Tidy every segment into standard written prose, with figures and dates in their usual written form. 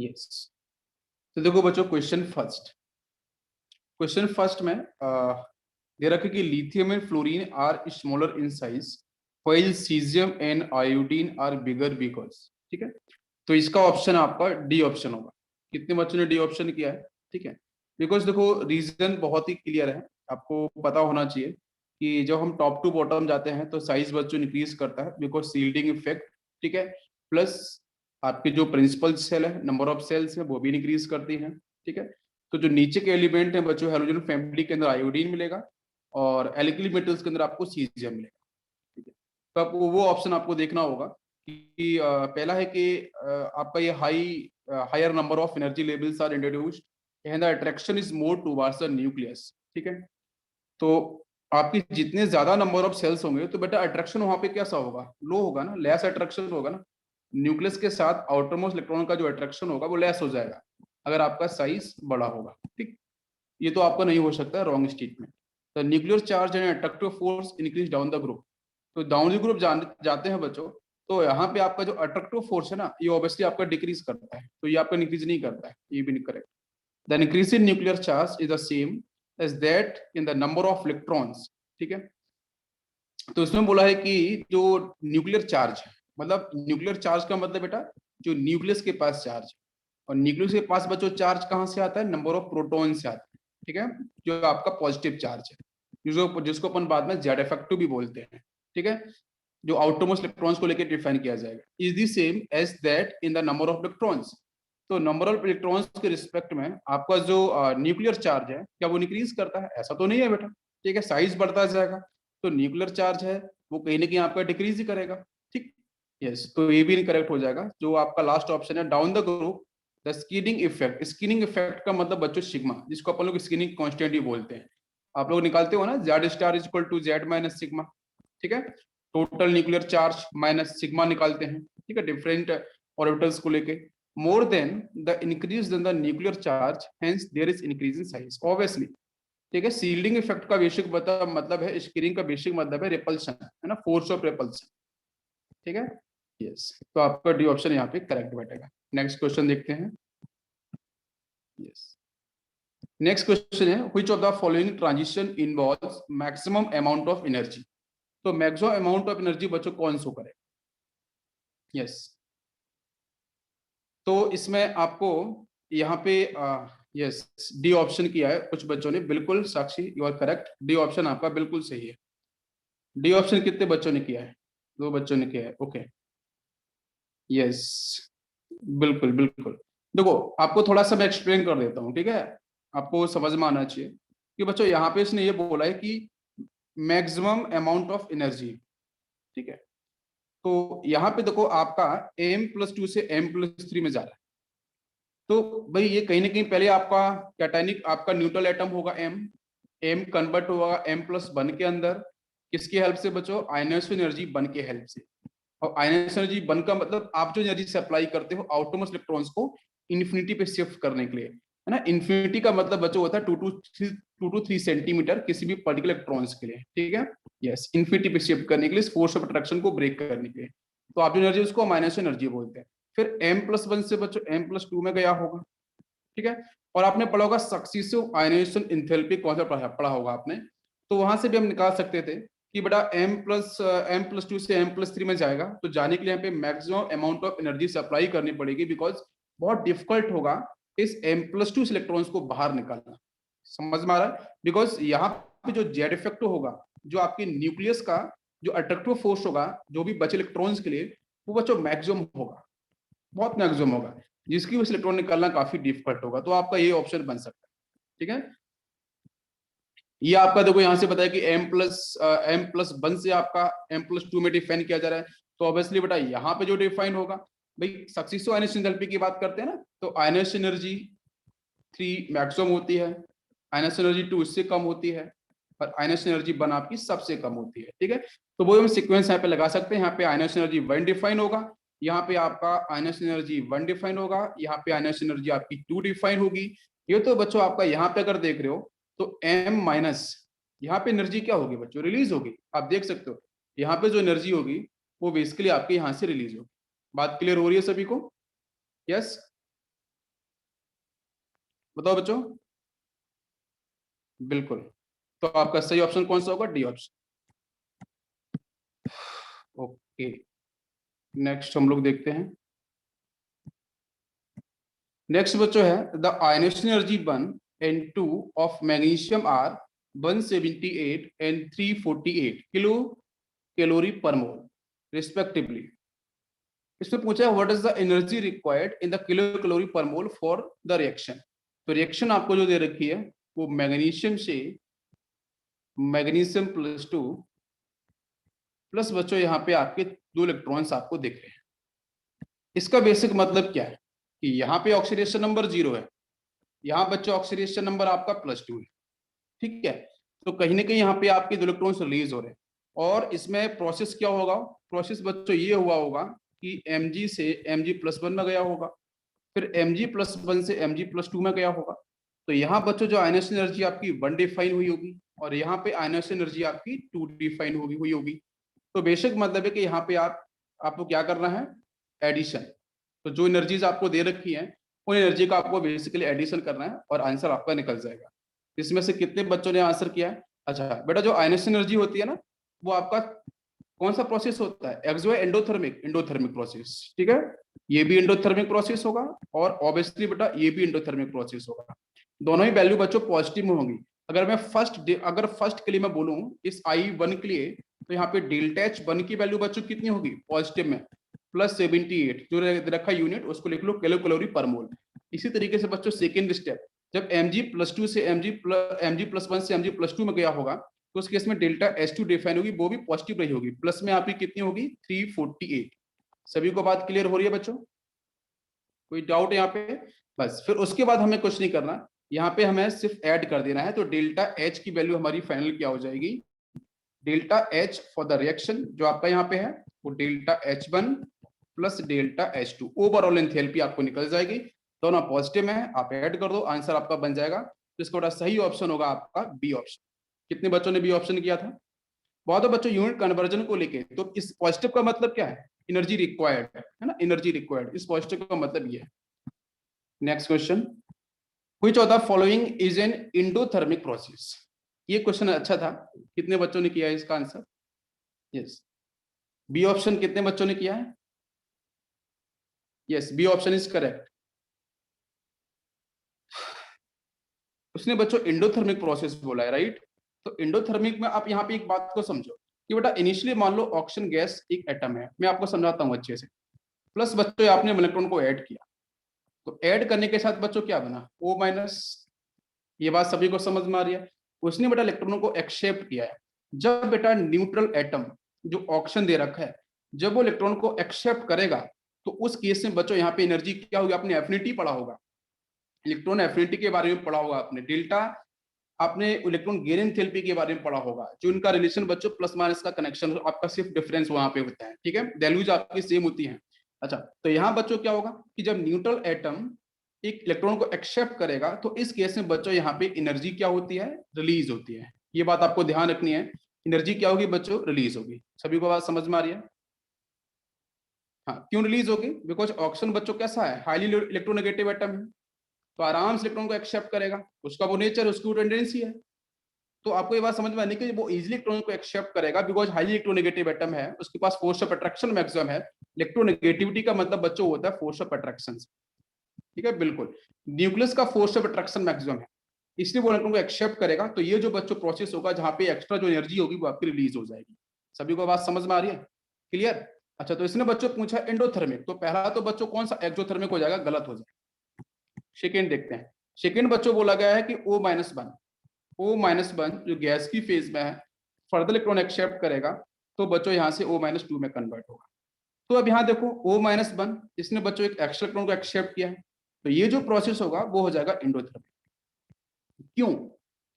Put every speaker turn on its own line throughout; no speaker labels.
Yes. तो देखो बच्चों, क्वेश्चन फर्स्ट में दे रखा कि lithium and fluorine are smaller in size while caesium and iodine are bigger because. ठीक है, तो इसका ऑप्शन आपका डी ऑप्शन होगा। कितने बच्चों ने डी ऑप्शन किया है? ठीक है, बिकॉज देखो रीजन बहुत ही क्लियर है, आपको पता होना चाहिए कि जब हम टॉप टू बॉटम जाते हैं तो साइज बच्चों इंक्रीज करता है बिकॉज सील्डिंग इफेक्ट। ठीक है, प्लस आपके जो प्रिंसिपल सेल है, नंबर ऑफ सेल्स है, वो भी इंक्रीज करती हैं। ठीक है, तो जो नीचे के एलिमेंट है बच्चों, हेलोजन फैमिली के अंदर आयोडीन मिलेगा और एल्किली मेटल्स के अंदर आपको सीजियम मिलेगा। ठीक है, तो आपको वो ऑप्शन आपको देखना होगा कि पहला है कि आपका ये higher number of energy levels are introduced and the attraction is more towards the nucleus. ठीक है, तो आपकी जितने ज्यादा नंबर ऑफ सेल्स होंगे तो बेटा अट्रैक्शन वहां पे कैसा होगा? लो होगा ना, लेस अट्रैक्शन होगा ना। न्यूक्लियस के साथ आउटरमोस्ट इलेक्ट्रॉन का जो अट्रैक्शन होगा वो लेस हो जाएगा अगर आपका साइज बड़ा होगा। ठीक, ये तो आपका नहीं हो सकता wrong statement. The nuclear charge and attractive force increase down the group. तो डाउन द ग्रुप जाते हैं बच्चों, तो यहाँ पे आपका जो अट्रैक्टिव फोर्स है ना, ये ऑब्वियसली आपका डिक्रीज करता है, तो ये आपका इंक्रीज नहीं करता है, ये भी correct. The increase in nuclear charge is the same as that in the number of electrons. ठीक है, तो इसमें बोला है कि जो न्यूक्लियर चार्ज है, मतलब न्यूक्लियर चार्ज का मतलब बेटा जो न्यूक्लियस के पास चार्ज है, और न्यूक्लियस के पास बच्चों चार्ज कहाँ से आता है? नंबर ऑफ प्रोटॉन से आता है। ठीक है, जो आपका पॉजिटिव चार्ज है, जिसको अपन बाद में जेड इफेक्टिव भी बोलते हैं। ठीक है, जो आउटरमोस्ट इलेक्ट्रॉन्स को लेकर डिफाइन किया जाएगा, is the same as that in the number of electrons. तो नंबर ऑफ इलेक्ट्रॉन्स के रिस्पेक्ट में आपका जो न्यूक्लियर चार्ज है, क्या वो इंक्रीज करता है? ऐसा तो नहीं है बेटा। ठीक है, साइज बढ़ता जाएगा, तो न्यूक्लियर चार्ज है वो कहीं ना कहीं आपका डिक्रीज ही करेगा। ठीक, यस, तो ये भी इनकरेक्ट हो जाएगा। जो आपका लास्ट ऑप्शन है down the group the skinning effect. Skinning effect का मतलब बच्चों सिग्मा, जिसको अपन लोग स्किनिंग कांस्टेंट ही बोलते हैं। आप लोग निकालते हो ना, Z star is equal to Z minus sigma. ठीक है, total nuclear charge minus sigma निकालते हैं। ठीक है, डिफरेंट ऑर्बिटल्स को लेके। More than the increase in the nuclear charge, hence there is increase in size, obviously. ठीक है, सील्डिंग इफेक्ट का बेसिक मतलब है, स्क्रीनिंग का बेसिक मतलब है रिपल्शन, है ना, फोर्स ऑफ रिपल्शन। ठीक है, यस, तो आपका डी ऑप्शन यहाँ पे करेक्ट बैठेगा। नेक्स्ट क्वेश्चन देखते हैं। यस, नेक्स्ट क्वेश्चन है which of the following transition involves maximum amount of energy. तो मैक्सिमम अमाउंट ऑफ एनर्जी बच्चों कौन सो करे? यस, तो इसमें आपको यहाँ पे यस डी ऑप्शन किया है कुछ बच्चों ने, बिल्कुल Sakshi you are correct, D option आपका बिल्कुल सही है। डी ऑप्शन कितने बच्चों ने किया है? दो बच्चों ने किया है, ओके। यस, बिल्कुल बिल्कुल। देखो, आपको थोड़ा सा मैं एक्सप्लेन कर देता हूँ, ठीक है, आपको समझ में आना चाहिए कि बच्चों यहाँ पे इसने ये बोला है कि मैक्सिमम अमाउंट ऑफ एनर्जी। ठीक है, तो यहाँ पे देखो आपका m+2 से m+3 में जा रहा है। तो भाई ये कहीं ना कहीं पहले आपका कैटायनिक आपका न्यूट्रल एटम होगा m कन्वर्ट होगा m+1 के अंदर, किसकी हेल्प से बच्चों? आयनोस एनर्जी बन के हेल्प से। और आयनोस एनर्जी बन का मतलब आप जो एनर्जी सप्लाई करते हो आउटरमोस्ट इलेक्ट्रॉन्स को इन्फिनिटी पे शिफ्ट करने के लिए, है ना। इन्फिनिटी का मतलब बच्चों होता है 2 to 3 सेंटीमीटर किसी भी पर्टिकुलर इलेक्ट्रॉन्स के लिए। ठीक है, यस, इन्फिनिटी पे शिफ्ट करने के लिए, फोर्स ऑफ अट्रैक्शन को ब्रेक करने के लिए। तो आप जो एनर्जी उसको माइनस एनर्जी बोलते हैं। फिर m+1 से बच्चों m+2 में गया होगा। ठीक है, और आपने पढ़ा होगा सक्सीसिव आयनाइजेशन एंथैल्पी कॉन्सेप्ट पढ़ा होगा आपने। तो वहां से भी हम निकाल सकते थे कि बेटा m+2 से m+3 में जाएगा, तो जाने के लिए यहाँ पे maximum amount of energy supply करनी पड़ेगी, बिकॉज बहुत डिफिकल्ट होगा इस m+2 इलेक्ट्रॉन्स को बाहर निकालना। समझ में आ रहा है? बिकॉज यहाँ पे जो जेड इफेक्ट होगा, जो आपके न्यूक्लियस का जो अट्रैक्टिव फोर्स होगा जो भी बचे इलेक्ट्रॉन्स के लिए, वो बच्चों मैक्सिमम होगा, बहुत मैक्सिमम होगा, जिसकी वजह से इलेक्ट्रॉन निकालना काफी डिफिकल्ट होगा। तो आपका ये ऑप्शन बन सकता है। ठीक है, ये आपका देखो यहाँ से बताया कि m+1 से आपका m+2 में डिफाइन किया जा रहा है। तो ऑब्वियसली बेटा यहाँ पे जो डिफाइन होगा, भाई सक्सेसिव आयनिक एंथैल्पी की बात करते हैं ना, तो आयनिक एनर्जी 3 मैक्सिमम होती है, आयनिक एनर्जी 2 इससे कम होती है, और आयनिक एनर्जी 1 आपकी सबसे कम होती है। ठीक है, तो वो हम सीक्वेंस यहाँ पे लगा सकते हैं। यहाँ पे आयनिक एनर्जी 1 डिफाइन होगा, यहाँ पे आपका आयनिक एनर्जी 1 डिफाइन होगा, यहाँ पे आयनिक एनर्जी आपकी 2 डिफाइन होगी। ये तो बच्चों आपका यहाँ पे अगर देख रहे हो तो m- यहाँ पे एनर्जी क्या होगी बच्चों? रिलीज होगी। आप देख सकते हो यहाँ पे जो एनर्जी होगी वो बेसिकली आपके यहाँ से रिलीज होगी। बात क्लियर हो रही है सभी को? यस, बताओ बच्चों। बिल्कुल, तो आपका सही ऑप्शन कौन सा होगा? D option. ओके, नेक्स्ट हम लोग देखते हैं। नेक्स्ट बच्चों है the ionisation energy 1 and 2 of magnesium are 178 and 348 kilo calorie per mole respectively. इसमें पूछा है what is the energy required in the kilo calorie per mole for the reaction. तो रिएक्शन आपको जो दे रखी है वो मैग्नीशियम से मैग्नीशियम +2 प्लस बच्चों यहाँ पे आपके 2 इलेक्ट्रॉन्स आपको दिख रहे हैं। इसका बेसिक मतलब क्या है कि यहाँ पे ऑक्सीडेशन नंबर 0 है, यहाँ बच्चों ऑक्सीडेशन नंबर आपका +2 है। ठीक है, तो कहीं ना कहीं यहाँ पे आपके 2 इलेक्ट्रॉन्स रिलीज हो रहे हैं। और इसमें प्रोसेस क्या होगा? प्रोसेस बच्चों ये हुआ होगा कि Mg से Mg+1 में गया होगा, फिर Mg+1 से Mg+2 में गया होगा। तो यहाँ बच्चों जो आयनेशन एनर्जी आपकी 1 डिफाइन हुई होगी और यहाँ पे आयनेशन एनर्जी आपकी 2 डिफाइन हुई होगी। तो बेशक मतलब है कि यहाँ पे आपको क्या करना है? एडिशन। तो जो एनर्जीज आपको दे रखी हैं उन एनर्जी का आपको बेसिकली एडिशन करना है और आंसर आपका निकल जाएगा। इसमें से कितने बच्चों ने आंसर किया है? अच्छा बेटा, जो आयनेशन एनर्जी होती है ना, वो आपका कौन सा प्रोसेस होता है? एक्सो एंडोथर्मिक एंडोथर्मिक प्रोसेस। ठीक है, ये भी एंडोथर्मिक प्रोसेस होगा और ऑब्वियसली बेटा ये भी एंडोथर्मिक प्रोसेस होगा। दोनों ही वैल्यू बच्चों पॉजिटिव में होंगी। अगर फर्स्ट के लिए मैं बोलूं इस I1 के लिए, तो यहाँ पे डेल्टा H1 की वैल्यू बच्चों कितनी होगी पॉजिटिव में? +78 जो रखा यूनिट उसको लिख लो किलो कैलोरी पर मोल। इसी तरीके से बच्चों सेकेंड स्टेप, जब Mg+2 से Mg+1 से Mg+2 में गया होगा तो उस केस में डेल्टा H2 डिफाइन होगी, वो भी पॉजिटिव रही होगी। प्लस में आपकी कितनी होगी? 348। सभी को बात क्लियर हो रही है बच्चों? कोई डाउट यहाँ पे? बस फिर उसके बाद हमें कुछ नहीं करना, यहाँ पे हमें सिर्फ ऐड कर देना है। तो डेल्टा H की वैल्यू हमारी फाइनल क्या हो जाएगी? Delta H for the reaction जो आपका यहाँ पे है वो delta H1 plus delta H2 overall enthalpy आपको निकल जाएगी। दोनों पॉजिटिव में है, आप ऐड कर दो, आंसर आपका बन जाएगा। तो इसका बड़ा सही ऑप्शन होगा आपका बी ऑप्शन। कितने बच्चों ने बी ऑप्शन किया था? बहुत बच्चों यूनिट कन्वर्जन को लेके, तो इस पॉजिटिव का मतलब क्या है? एनर्जी रिक्वायर्ड है ना, एनर्जी रिक्वायर्ड, इस पॉजिटिव का मतलब ये है। Next question, which of the following is an endothermic process. ये क्वेश्चन अच्छा था, कितने बच्चों ने किया है इसका आंसर? यस, बी ऑप्शन कितने बच्चों ने किया है? Yes, B option is correct. उसने बच्चों एंडोथर्मिक प्रोसेस बोला है, राइट? तो एंडोथर्मिक में आप यहाँ पे एक बात को समझो कि बेटा इनिशियली मान लो ऑक्सीजन गैस एक एटम है, मैं आपको समझाता हूँ अच्छे से। प्लस बच्चों आपने इलेक्ट्रॉन को ऐड किया, तो ऐड करने के साथ बच्चों क्या बना? O-। ये बात सभी को समझ में आ रही है? उसने बेटा इलेक्ट्रॉनों को एक्सेप्ट किया है। जब बेटा न्यूट्रल एटम जो ऑक्सीजन दे रखा है, जब वो इलेक्ट्रॉन को एक्सेप्ट करेगा तो उस केस में बच्चों यहाँ पे एनर्जी क्या होगी? आपने एफिनिटी पढ़ा होगा, इलेक्ट्रॉन एफिनिटी के बारे में पढ़ा होगा आपने, डेल्टा। आपने इलेक्ट्रॉन गेन एंथैल्पी के बारे में पढ़ा होगा, जो इनका रिलेशन बच्चों प्लस माइनस का कनेक्शन आपका सिर्फ डिफरेंस वहां पे होता है। ठीक है, वैल्यूज आपकी सेम होती हैं। अच्छा, तो यहाँ बच्चों क्या होगा कि जब न्यूट्रल एटम एक इलेक्ट्रॉन को एक्सेप्ट करेगा तो इस केस में बच्चों यहाँ पे एनर्जी क्या होती है? रिलीज होती है। ये बात आपको ध्यान रखनी है, एनर्जी क्या होगी बच्चों? रिलीज होगी। सभी को बात समझ में आ रही है? हाँ, क्यों रिलीज होगी? बिकॉज ऑक्सीजन बच्चों कैसा है? हाईली इलेक्ट्रोनेगेटिव एटम है, तो आराम से इलेक्ट्रॉन को एक्सेप्ट करेगा, उसका वो नेचर, उसकी वो टेंडेंसी है। तो आपको ये बात समझ में आनी कि वो इजीली इलेक्ट्रॉन को एक्सेप्ट करेगा बिकॉज हाईली इलेक्ट्रोनेगेटिव एटम है, उसके पास फोर्स ऑफ अट्रैक्शन मैक्सिमम है। इलेक्ट्रोनेगेटिविटी का मतलब बच्चों होता है फोर्स ऑफ अट्रैक्शन। ठीक है, बिल्कुल, न्यूक्लियस का फोर्स ऑफ अट्रैक्शन मैक्सिमम है, इसलिए वो इलेक्ट्रॉन को एक्सेप्ट करेगा। तो ये जो बच्चों प्रोसेस होगा जहां पे एक्स्ट्रा जो एनर्जी होगी वो आपकी रिलीज हो जाएगी। सभी को बात समझ में आ रही है? क्लियर? अच्छा, तो इसने बच्चों पूछा एंडोथर्मिक, तो पहला तो बच्चों कौन सा एक्सोथर्मिक हो जाएगा? गलत हो जाएगा। सेकेंड देखते हैं। सेकेंड बच्चों बोला गया है कि O-1 जो गैस की फेज में है, फर्दर इलेक्ट्रॉन एक्सेप्ट करेगा तो बच्चों यहाँ से O-2 में कन्वर्ट होगा। तो अब यहाँ देखो O-1 इसने बच्चों एक एक्स्ट्रा इलेक्ट्रॉन को एक्सेप्ट किया है, तो ये जो प्रोसेस होगा वो हो जाएगा एंडोथर्मिक। क्यों?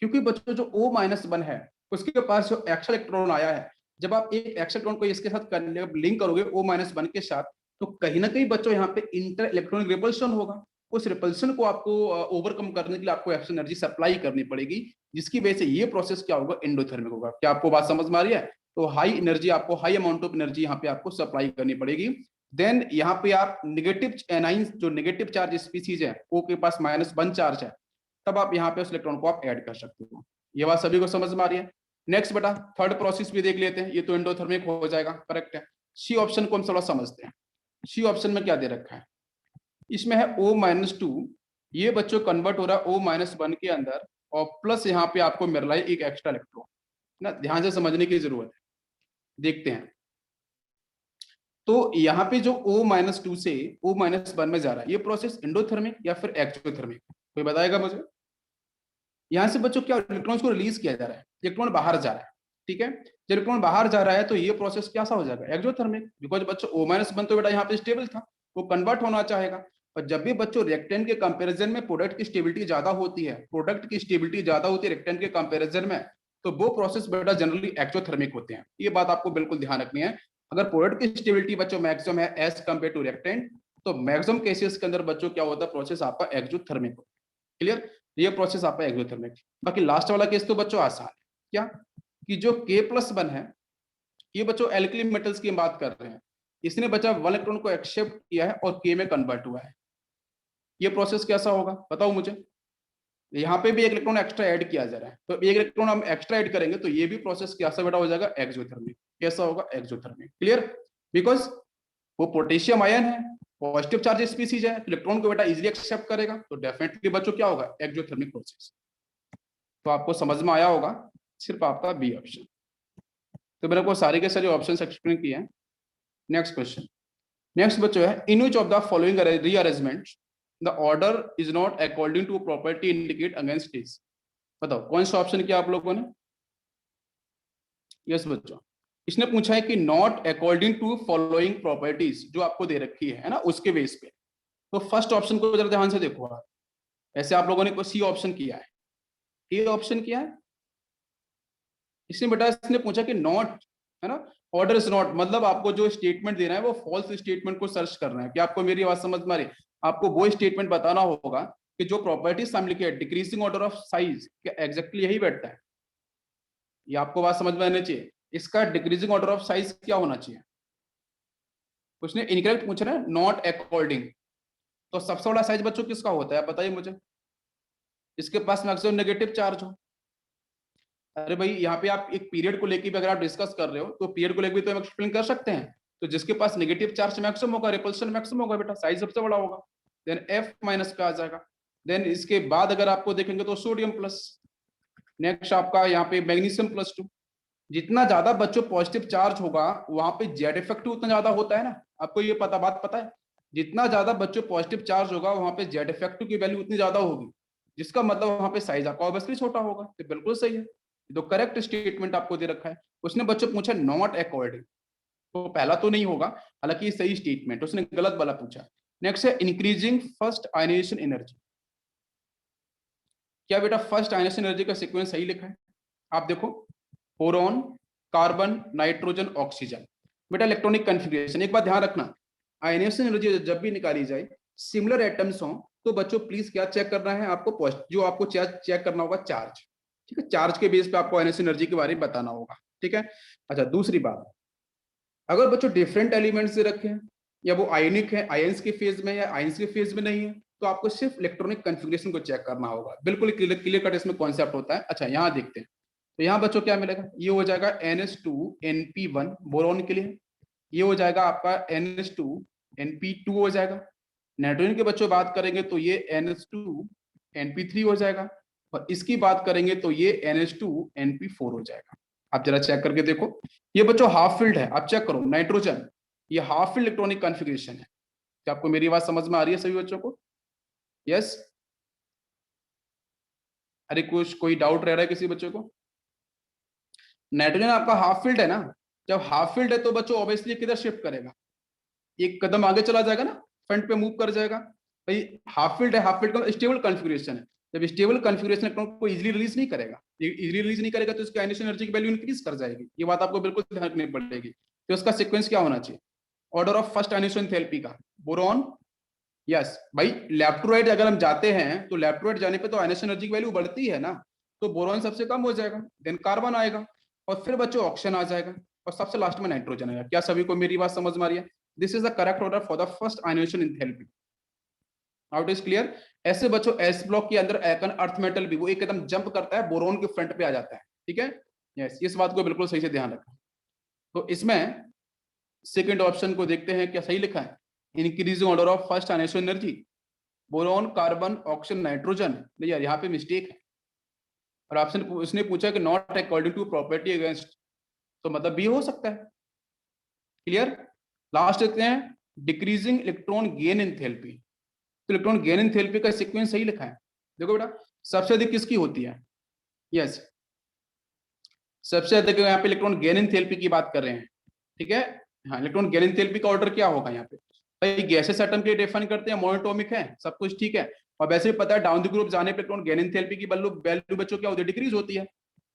क्योंकि बच्चों जो O-1 है उसके पास जो एक्स्ट्रा इलेक्ट्रॉन आया है, जब आप एक एक्स्ट्रा इलेक्ट्रॉन को इसके साथ लिंक करोगे O-1 के साथ, तो कहीं ना कहीं बच्चों यहाँ पे इंटर इलेक्ट्रॉनिक रिपल्शन होगा। उस रिपल्शन को आपको ओवरकम करने के लिए आपको एक्स्ट्रा एनर्जी सप्लाई करनी पड़ेगी, जिसकी वजह से ये प्रोसेस क्या होगा? एंडोथर्मिक होगा। क्या आपको बात समझ में आ रही है? तो हाई एनर्जी, आपको हाई अमाउंट ऑफ एनर्जी यहाँ पे आपको सप्लाई करनी पड़ेगी। देन यहाँ पे आप नेगेटिव एनाइन, जो नेगेटिव चार्ज स्पीसीज है, O के पास -1 चार्ज है, तब आप यहाँ पे उस इलेक्ट्रॉन को आप ऐड कर सकते हो। ये बात सभी को समझ में आ रही है। नेक्स्ट बेटा थर्ड प्रोसेस भी देख लेते हैं, ये तो एंडोथर्मिक हो जाएगा, करेक्ट है। सी ऑप्शन को हम थोड़ा समझते हैं। सी ऑप्शन में क्या दे रखा है, इसमें है O-2, ये बच्चों कन्वर्ट हो रहा है O-1 के अंदर, और प्लस यहाँ पे आपको मिल रहा है एक एक्स्ट्रा इलेक्ट्रॉन ना, ध्यान से समझने की जरूरत है। देखते हैं तो यहाँ पे जो O-2 से O-1 में जा रहा है, ये प्रोसेस एंडोथर्मिक या फिर एक्सोथर्मिक, कोई बताएगा मुझे। यहाँ से बच्चों क्या इलेक्ट्रॉन्स को रिलीज किया जा रहा है, इलेक्ट्रॉन बाहर जा रहा है, ठीक है। जब इलेक्ट्रॉन बाहर जा रहा है तो ये प्रोसेस कैसा हो जाएगा, एक्सोथर्मिक, बिकॉज बच्चों O-1 तो बेटा यहाँ पे स्टेबल था, वो कन्वर्ट होना चाहेगा। और जब भी बच्चों रिएक्टेंट के कंपैरिजन में प्रोडक्ट की स्टेबिलिटी ज्यादा होती है, प्रोडक्ट की स्टेबिलिटी ज्यादा होती है रिएक्टेंट के कंपैरिजन में, तो वो प्रोसेस बेटा जनरली एक्सोथर्मिक होते हैं। ये बात आपको बिल्कुल ध्यान रखनी है। अगर प्रोडक्ट की स्टेबिलिटी बच्चों मैक्सिमम है एज कंपेयर टू रिएक्टेंट, तो मैक्सिमम केसेस के अंदर बच्चों क्या होता है, प्रोसेस आपका एक्सोथर्मिक होता है। क्लियर, ये प्रोसेस आपका एक्सोथर्मिक। बाकी लास्ट वाला केस तो बच्चों आसान है, क्या कि जो K+1 है, ये बच्चों एल्कली मेटल्स की हम बात कर रहे हैं, इसने बच्चा 1 इलेक्ट्रॉन को एक्सेप्ट किया है और K में कन्वर्ट हुआ है, ये प्रोसेस कैसा होगा बताओ मुझे। यहाँ पे भी एक इलेक्ट्रॉन एक्स्ट्रा ऐड किया जा रहा है, तो एक इलेक्ट्रॉन हम एक्स्ट्रा ऐड करेंगे तो ये भी प्रोसेस कैसा बेटा हो जाएगा, एक्सोथर्मिक। कैसा होगा, एक्सोथर्मिक। क्लियर, बिकॉज वो पोटेशियम आयन है, पॉजिटिव चार्ज स्पीसीज है, इलेक्ट्रॉन को बेटा इजीली एक्सेप्ट करेगा, तो डेफिनेटली बच्चों क्या होगा, एक्सोथर्मिक प्रोसेस। तो आपको समझ में आया होगा, सिर्फ आपका बी ऑप्शन। तो मैंने को सारे के सारे ऑप्शंस एक्सप्लेन किए हैं। नेक्स्ट क्वेश्चन, नेक्स्ट बच्चों है, in which of the following rearrangement the order is not according to property indicate against is. बताओ कौन सा ऑप्शन किया आप लोगों ने। यस बच्चों, इसने पूछा है कि not according to following properties जो आपको दे रखी है ना, उसके बेस पे। तो फर्स्ट ऑप्शन को जरा ध्यान से देखो आप, ऐसे आप लोगों ने सी ऑप्शन किया है, ए ऑप्शन किया है, इसने बेटा इसने पूछा कि नॉट, है ना, ऑर्डर इज नॉट, मतलब आपको जो स्टेटमेंट देना है वो फॉल्स स्टेटमेंट को सर्च करना है। क्या आपको मेरी बात समझ में आ रही है, आपको वो स्टेटमेंट बताना होगा कि जो प्रॉपर्टीज सामने लिखी है डिक्रीजिंग ऑर्डर ऑफ साइज, क्या एग्जैक्टली यही बैठता है, ये आपको बात समझ में आनी चाहिए। इसका डिक्रीजिंग ऑर्डर ऑफ साइज क्या होना चाहिए, उसने इनकरेक्ट पूछा ना, नॉट अकॉर्डिंग। तो सबसे बड़ा साइज बच्चों किसका होता है बताइए मुझे, इसके पास मैक्सिमम नेगेटिव चार्ज हो। अरे भाई यहाँ पे आप एक पीरियड को लेके भी अगर आप डिस्कस कर रहे हो तो पीरियड को लेके भी तो हम एक्सप्लेन कर सकते हैं। तो जिसके पास नेगेटिव चार्ज मैक्सिमम होगा, रिपल्शन मैक्सिमम होगा बेटा, साइज सबसे बड़ा होगा, देन F माइनस का आ जाएगा। देन इसके बाद अगर आपको देखेंगे तो सोडियम प्लस, नेक्स्ट आपका यहाँ पे मैग्नीशियम +2। जितना ज्यादा बच्चों पॉजिटिव चार्ज होगा वहां पे जेड इफेक्टिव उतना ज्यादा होता है ना, आपको ये बात पता है। जितना ज्यादा बच्चों पॉजिटिव चार्ज होगा वहां पे जेड इफेक्टिव की वैल्यू उतनी ज्यादा होगी, जिसका मतलब वहां पे साइज आपका ऑब्वियसली छोटा होगा। तो बिल्कुल सही है, तो करेक्ट स्टेटमेंट आपको दे रखा है। उसने बच्चों पूछा नॉट अकॉर्डिंग, तो पहला तो नहीं होगा, हालांकि सही स्टेटमेंट, उसने गलत वाला पूछा। नेक्स्ट है इंक्रीजिंग फर्स्ट आयनाइजेशन एनर्जी। क्या बेटा फर्स्ट आयनाइजेशन एनर्जी का सीक्वेंस सही लिखा है, आप देखो, बोरॉन, कार्बन, नाइट्रोजन, ऑक्सीजन। बेटा इलेक्ट्रॉनिक कन्फिग्रेशन एक बात ध्यान रखना, आयनाइजेशन एनर्जी जब भी निकाली जाए सिमिलर एटम्स हो तो बच्चों प्लीज क्या चेक करना है आपको, जो आपको चेक करना होगा चार्ज, ठीक है। चार्ज के बेस पे आपको आयनाइजेशन एनर्जी के बारे में बताना होगा, ठीक है। अच्छा दूसरी बात, अगर बच्चों डिफरेंट एलिमेंट्स दे रखे हैं, या वो आयनिक है, आयंस के फेज में या आयंस के फेज में नहीं है, तो आपको सिर्फ इलेक्ट्रॉनिक कन्फिग्रेशन को चेक करना होगा। बिल्कुल क्लियर कट इसमें कॉन्सेप्ट होता है। अच्छा यहाँ देखते हैं, तो यहाँ बच्चों क्या मिलेगा, ये हो जाएगा NH2NP1 बोरॉन के लिए, ये हो जाएगा आपका NH2NP2 हो जाएगा। नाइट्रोजन के बच्चों बात करेंगे तो ये NH2NP3 हो जाएगा, और इसकी बात करेंगे तो ये NH2NP4 हो जाएगा। आप जरा चेक करके देखो, ये बच्चों हाफ फील्ड है, आप चेक करो नाइट्रोजन, ये हाफ फील्ड इलेक्ट्रॉनिक कॉन्फ़िगरेशन है। क्या आपको मेरी बात समझ में आ रही है सभी बच्चों को, यस। अरे कुछ कोई डाउट रह रहा है किसी बच्चों को, नाइट्रोजन आपका हाफ फील्ड है ना, जब हाफ फील्ड है तो बच्चों ऑब्वियसली किधर शिफ्ट करेगा, एक कदम आगे चला जाएगा ना, फ्रंट पे मूव कर जाएगा। भाई हाफ फील्ड है, हाफ फील्ड का स्टेबल कॉन्फ़िगरेशन है, जब स्टेबल कॉन्फ़िगरेशन इलेक्ट्रॉन को इजीली रिलीज नहीं करेगा, इजीली रिलीज नहीं करेगा तो इसकी आयनाइजेशन एनर्जी की वैल्यू इंक्रीज कर जाएगी। ये बात आपको बिल्कुल ध्यान रखनी पड़ेगी। तो इसका सीक्वेंस क्या होना चाहिए, order of first ionisation enthalpy का, बोरॉन, यस भाई लेफ्ट टू राइट अगर हम जाते हैं तो लेफ्ट टू राइट जाने पे तो आयनाइजेशन एनर्जी की वैल्यू बढ़ती है ना, तो बोरॉन सबसे कम हो जाएगा, देन कार्बन आएगा, और फिर बच्चों ऑक्सीजन आ जाएगा, और सबसे लास्ट में नाइट्रोजन आएगा। क्या सभी को मेरी बात समझ में आ रही है, this is the correct order for the first ionisation enthalpy. Now it is clear. ऐसे बच्चों एस ब्लॉक के अंदर एक अर्थ मेटल भी वो एकदम जंप करता है, बोरोन के फ्रंट पे आ जाता है, ठीक है। यस, इस बात को बिल्कुल सही से ध्यान रखना। तो इसमें सेकंड ऑप्शन को देखते हैं क्या सही लिखा है, increasing order of first ionisation energy, boron, carbon, oxygen, nitrogen. नहीं यार, यहाँ पे मिस्टेक है। और ऑप्शन उसने पूछा कि not according to property against, तो मतलब बी हो सकता है। क्लियर। लास्ट देखते हैं डिक्रीजिंग इलेक्ट्रॉन गेन एंथैल्पी। तो इलेक्ट्रॉन गेन एंथैल्पी का सीक्वेंस सही लिखा है। देखो बेटा, सबसे अधिक किसकी होती है? यस, सबसे अधिक यहाँ पे इलेक्ट्रॉन गेन एंथैल्पी की बात कर रहे हैं, ठीक है। हाँ, इलेक्ट्रॉन गेन एंथैल्पी का ऑर्डर क्या होगा यहाँ पे? भाई गैसेस एटम के लिए डिफाइन करते हैं, मोनोटॉमिक है, सब कुछ ठीक है। और वैसे भी पता है डाउन द ग्रुप जाने पे इलेक्ट्रॉन गेन एंथैल्पी की वैल्यू बच्चों क्या होती है? डिक्रीज होती है।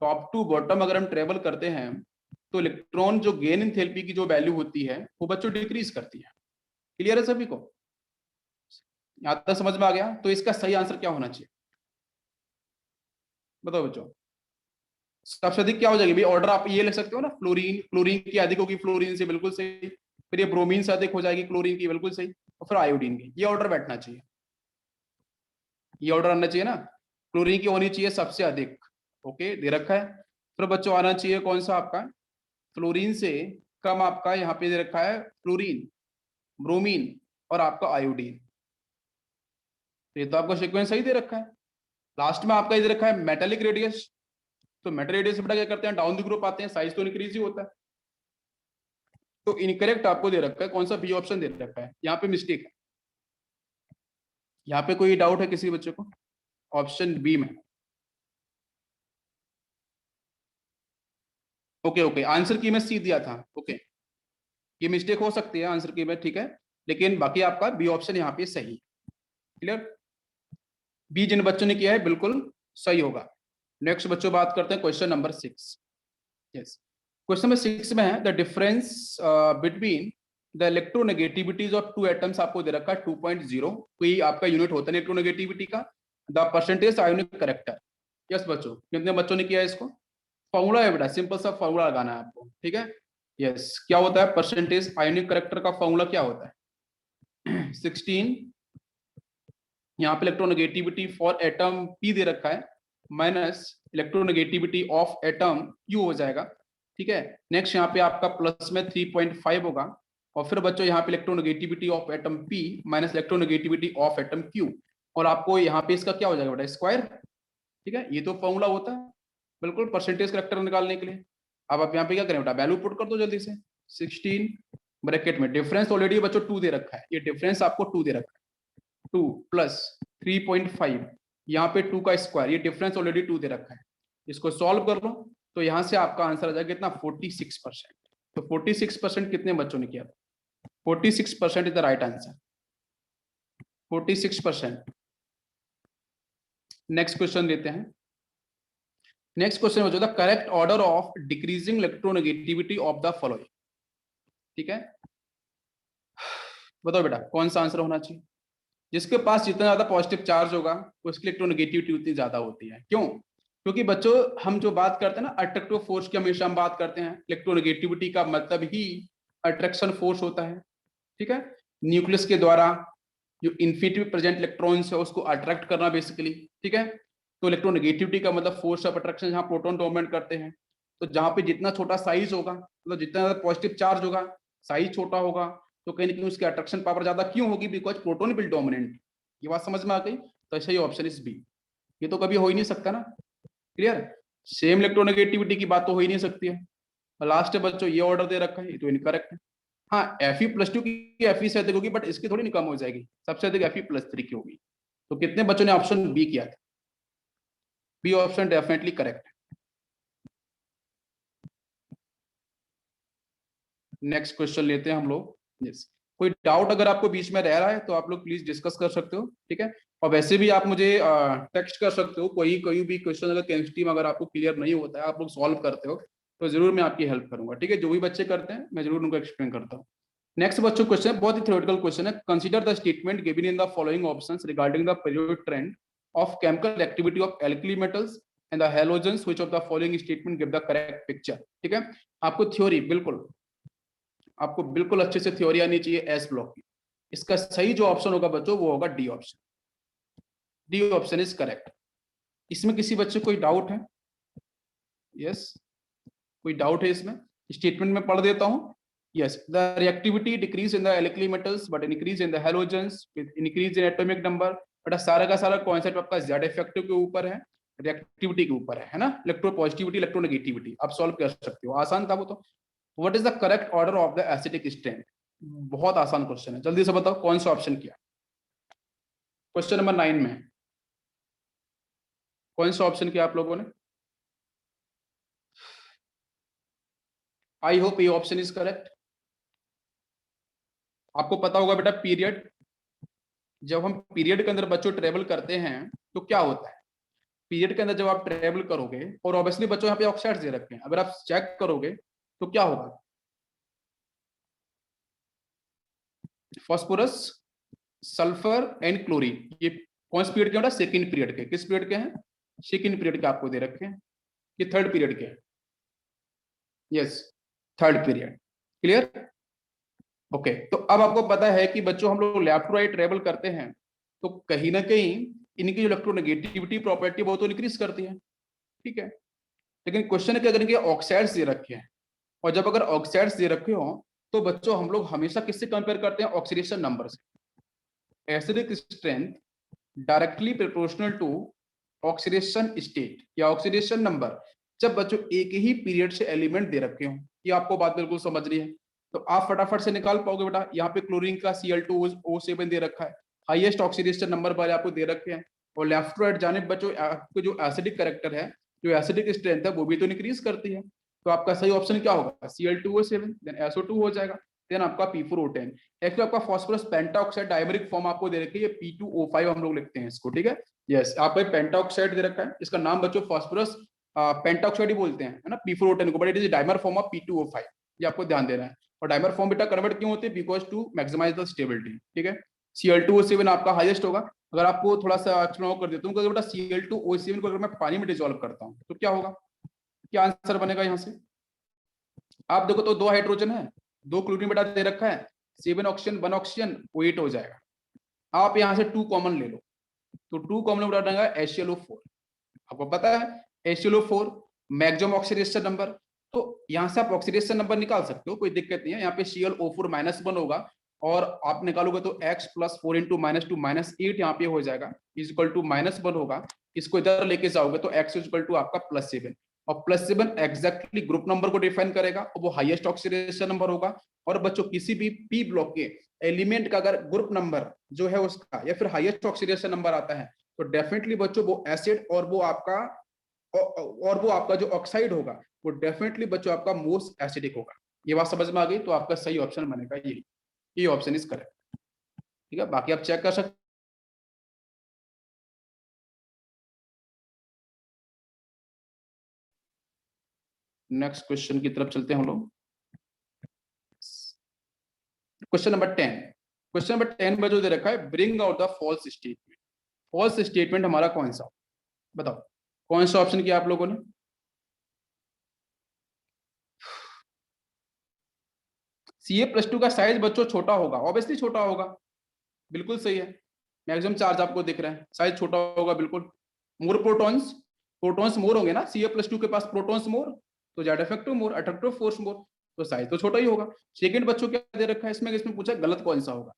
टॉप टू बॉटम अगर हम ट्रेवल करते हैं तो इलेक्ट्रॉन जो गेन एंथैल्पी की जो वैल्यू होती है वो बच्चों डिक्रीज करती है। क्लियर है सभी को? यहाँ तक समझ में आ गया? तो इसका सही आंसर क्या होना चाहिए बताओ बच्चों? सबसे अधिक क्या हो जाएगी भाई? ऑर्डर आप ये लिख सकते हो ना, फ्लोरीन, क्लोरीन की अधिक होगी फ्लोरीन से, बिल्कुल सही। फिर ये ब्रोमीन से अधिक हो जाएगी क्लोरीन की, बिल्कुल सही। और फिर आयोडीन की, ये ऑर्डर बैठना चाहिए, ये ऑर्डर आना चाहिए ना। क्लोरीन की होनी चाहिए सबसे अधिक, ओके, दे रखा है। फिर बच्चों आना चाहिए कौन सा आपका? फ्लोरीन से कम आपका यहाँ पे दे रखा है फ्लोरीन, ब्रोमीन और आपका आयोडीन। तो ये तो आपका सीक्वेंस सही दे रखा है। लास्ट में आपका ये दे रखा है मेटेलिक रेडियस। तो मेटल रेडियस से बेटा क्या करते हैं? डाउन द ग्रुप आते हैं, साइज तो इंक्रीज ही होता है। तो इनकरेक्ट आपको दे रखा है कौन सा? बी ऑप्शन दे रखा है, यहाँ पे मिस्टेक है। यहाँ पे कोई डाउट है किसी बच्चे को? ऑप्शन बी में। ओके ओके, आंसर की में सी दिया था, ओके। ये मिस्टेक हो सकती है आंसर की में, ठीक है। लेकिन बाकी आपका बी ऑप्शन यहाँ पे सही। क्लियर। बी जिन बच्चों ने किया है बिल्कुल सही होगा। नेक्स्ट बच्चों बात करते हैं question number 6। Yes, question number 6 में है the difference between the electronegativities of two atoms. आपको दे रखा है 2.0, कोई आपका यूनिट होता है इलेक्ट्रोनेगेटिविटी का। The percentage ionic character. Yes बच्चों, कितने बच्चों ने किया है इसको? फॉर्मूला है बेटा, सिंपल सा फॉर्मूला लगाना है आपको, ठीक है। यस, क्या होता है परसेंटेज आयोनिक करेक्टर का फॉर्मूला क्या होता है? 16, यहाँ पे इलेक्ट्रोनेगेटिविटी फॉर एटम पी दे रखा है, minus electronegativity of atom Q हो जाएगा, ठीक है। नेक्स्ट यहाँ पे आपका प्लस में 3.5 होगा। और फिर बच्चों यहाँ पे electronegativity of atom P minus electronegativity of atom Q. और आपको यहाँ पे इसका क्या हो जाएगा बेटा? स्क्वायर, ठीक है। ये तो फॉर्मूला होता है बिल्कुल परसेंटेज करेक्टर निकालने के लिए। अब आप यहाँ पे क्या करें बेटा? वैल्यू पुट कर दो जल्दी से। 16 ब्रैकेट में डिफरेंस ऑलरेडी बच्चों 2 दे रखा है, ये डिफरेंस आपको 2 दे रखा है, 2 प्लस 3.5, यहाँ पे 2 का स्क्वायर, ये डिफरेंस ऑलरेडी 2 दे रखा है। इसको सॉल्व कर लो तो यहाँ से आपका आंसर आ जाएगा कितना? 46%। तो 46% कितने बच्चों ने किया? 46% is the right answer, 46%। Next question लेते हैं। नेक्स्ट क्वेश्चन हो जाता है correct order of decreasing electronegativity of the following, ठीक है। बताओ बेटा कौन सा आंसर होना चाहिए? जिसके पास जितना ज्यादा पॉजिटिव चार्ज होगा उसकी इलेक्ट्रोनेगेटिविटी उतनी ज्यादा होती है। क्यों? क्योंकि बच्चों हम जो बात करते हैं ना अट्रैक्टिव फोर्स की, हमेशा हम बात करते हैं इलेक्ट्रोनेगेटिविटी का मतलब ही अट्रैक्शन फोर्स होता है, ठीक है। न्यूक्लियस के द्वारा जो इन्फिनिटी प्रेजेंट इलेक्ट्रॉन्स है उसको अट्रैक्ट करना बेसिकली, ठीक है। तो इलेक्ट्रोनेगेटिविटी का मतलब फोर्स ऑफ अट्रैक्शन, जहाँ प्रोटॉन डोमिनेट करते हैं। तो जहाँ पे जितना छोटा साइज होगा, मतलब जितना ज्यादा पॉजिटिव चार्ज होगा, साइज छोटा होगा, तो कहीं ना कहीं उसकी अट्रैक्शन पावर ज्यादा क्यों होगी? Because proton will dominant. ये बात समझ में आ गई? तो सही ऑप्शन इज बी। ये तो कभी हो ही नहीं सकता ना। क्लियर। सेम इलेक्ट्रोनेगेटिविटी की बात तो हो ही नहीं सकती है। लास्ट बच्चों ये ऑर्डर दे रखा है, ये तो इनकरेक्ट है। हाँ, Fe+2 की Fe से अधिक होगी, बट इसकी थोड़ी नहीं कम हो जाएगी, सबसे अधिक Fe+3 की होगी। तो कितने बच्चों ने ऑप्शन बी किया था? बी ऑप्शन डेफिनेटली करेक्ट है। नेक्स्ट क्वेश्चन लेते हैं हम लोग। यस, कोई डाउट अगर आपको बीच में रह रहा है तो आप लोग प्लीज डिस्कस कर सकते हो, ठीक है। और वैसे भी आप मुझे टेक्स्ट कर सकते हो, कोई कोई भी क्वेश्चन अगर केमिस्ट्री में अगर आपको क्लियर नहीं होता है, आप लोग सॉल्व करते हो, तो जरूर मैं आपकी हेल्प करूंगा, ठीक है। जो भी बच्चे करते हैं मैं जरूर उनको एक्सप्लेन करता हूँ। नेक्स्ट बच्चों क्वेश्चन बहुत ही थ्योरेटिकल क्वेश्चन है। Consider the statement given in the following options regarding the periodic trend of chemical activity of alkali metals and the halogens, which of the following statement give the correct picture, ठीक है। आपको theory बिल्कुल, आपको बिल्कुल अच्छे से theory आनी चाहिए एस ब्लॉक की। इसका सही जो ऑप्शन होगा बच्चों वो होगा D option. D option is correct. इसमें किसी बच्चे को कोई डाउट है? यस, कोई डाउट है इसमें? स्टेटमेंट में पढ़ देता हूं। Yes, the reactivity decrease in the alkali metals but increase in the halogens with increase in atomic number. बेटा सारा का सारा कॉन्सेप्ट आपका जेड इफेक्टिव के ऊपर है, रिएक्टिविटी के ऊपर है ना, इलेक्ट्रोपॉजिटिविटी इलेक्ट्रोनेगेटिविटी। आप सॉल्व कर सकते हो, आसान था वो तो। What is the correct order of the acidic strength? बहुत आसान क्वेश्चन है, जल्दी से बताओ कौन सा ऑप्शन किया क्वेश्चन नंबर 9 में, कौन सा ऑप्शन किया आप लोगों ने? आई होप ये ऑप्शन इज करेक्ट। आपको पता होगा बेटा, पीरियड, जब हम पीरियड के अंदर बच्चों ट्रेवल करते हैं तो क्या होता है? पीरियड के अंदर जब आप ट्रेवल करोगे, और ऑब्वियसली बच्चों यहाँ पे ऑक्साइड्स दे रखे हैं, अगर आप चेक करोगे तो क्या होगा? फास्फोरस, सल्फर एंड क्लोरीन, ये कौन से पीरियड के बेटा? सेकंड पीरियड के। किस पीरियड के हैं? सेकंड पीरियड के आपको दे रखे हैं। ये थर्ड पीरियड के हैं। Yes, third period. Clear? Okay, तो अब आपको पता है कि बच्चों हम लोग लेफ्ट टू राइट ट्रेवल करते हैं तो कहीं ना कहीं इनकी जो इलेक्ट्रोनेगेटिविटी प्रॉपर्टी वो तो इंक्रीज करती है, ठीक है। लेकिन क्वेश्चन है कि अगर इनके ऑक्साइड्स दे रखे हैं, और जब अगर ऑक्साइड्स दे रखे हो तो बच्चों हम लोग हमेशा किससे कंपेयर करते हैं? ऑक्सीडेशन नंबर से। Acidic strength directly proportional to oxidation state या ऑक्सीडेशन नंबर, जब बच्चों एक ही पीरियड से एलिमेंट दे रखे हो। ये आपको बात बिल्कुल समझ रही है, तो आप फटाफट से निकाल पाओगे बेटा। यहाँ पे क्लोरीन का Cl2O7 दे रखा है, हाईएस्ट ऑक्सीडेशन नंबर वाले आपको दे रखे हैं, और लेफ्ट टू राइट जाने बच्चों आपको जो एसिडिक करेक्टर है, जो एसिडिक स्ट्रेंथ है, वो भी तो इंक्रीज करती है। तो आपका सही ऑप्शन क्या होगा? Cl2O7, देन SO2 हो जाएगा, देन आपका P4O10। एक्चुअली आपका फास्फोरस पेंटाऑक्साइड डायमेरिक फॉर्म आपको दे रखी है, P2O5 हम लोग लिखते हैं इसको, ठीक है। यस, आपको पेंटाऑक्साइड दे रखा है, इसका नाम बच्चों फास्फोरस पेंटाऑक्साइड ही बोलते हैं, है ना, P4O10 को, but it is dimer form of P2O5, ये आपको ध्यान देना है। और डाइमर फॉर्म बेटा कन्वर्ट क्यों होते हैं? Because to maximise the stability, ठीक है। Cl2O7 आपका हाईएस्ट होगा। अगर आपको थोड़ा सा एक्सप्लेन कर देता हूँ, अगर बेटा Cl2O7 को अगर मैं पानी में डिसॉल्व करता हूँ तो क्या होगा? क्या आंसर बनेगा यहाँ से? आप देखो तो 2 हाइड्रोजन है, 2 क्लोरीन बेटा दे रखा है, 7 ऑक्सीजन 1 ऑक्सीजन, वो 8 हो जाएगा। आप यहाँ से 2 कॉमन ले लो, तो 2 कॉमन बेटा बनेगा HClO4। आपको पता है HClO4 मैक्सिमम ऑक्सीडेशन नंबर, तो यहाँ से आप ऑक्सीडेशन नंबर निकाल सकते हो, कोई दिक्कत नहीं है। यहाँ पे ClO4 -1 होगा, और आप निकालोगे तो x + 4 × -2 -8 यहाँ पे हो जाएगा, इज इक्वल टू -1 होगा। इसको इधर लेके जाओगे तो x इज इक्वल टू आपका +7, और +7 एग्जैक्टली ग्रुप नंबर को डिफाइन करेगा, और वो हाईएस्ट ऑक्सीडेशन नंबर होगा। और बच्चों किसी भी पी ब्लॉक के एलिमेंट का अगर ग्रुप नंबर जो है उसका या फिर हाईएस्ट ऑक्सीडेशन नंबर आता है, तो डेफिनेटली बच्चों वो एसिड और वो आपका जो ऑक्साइड होगा वो डेफिनेटली बच्चों आपका मोस्ट एसिडिक होगा। ये बात समझ में आ गई? तो आपका सही ऑप्शन बनेगा ये ऑप्शन इज करेक्ट, ठीक है। बाकी आप चेक कर सकते। नेक्स्ट क्वेश्चन की तरफ चलते हैं हम लोग। Question number 10। क्वेश्चन नंबर 10 में जो दे रखा है, bring out the false statement. False statement हमारा कौन सा? बताओ कौन सा ऑप्शन किया आप लोगों ने? Ca+2 का साइज बच्चों छोटा होगा, ऑब्वियसली छोटा होगा, बिल्कुल सही है। मैक्सिमम चार्ज आपको दिख रहा है, साइज छोटा होगा बिल्कुल। मोर प्रोटॉन्स, प्रोटॉन्स मोर होंगे ना, Ca+2 के पास प्रोटॉन्स मोर, तो जेड इफेक्टिव मोर, अट्रैक्टिव फोर्स मोर, तो साइज तो छोटा ही होगा। सेकंड बच्चों क्या दे रखा है इसमें पूछा गलत कौन सा होगा।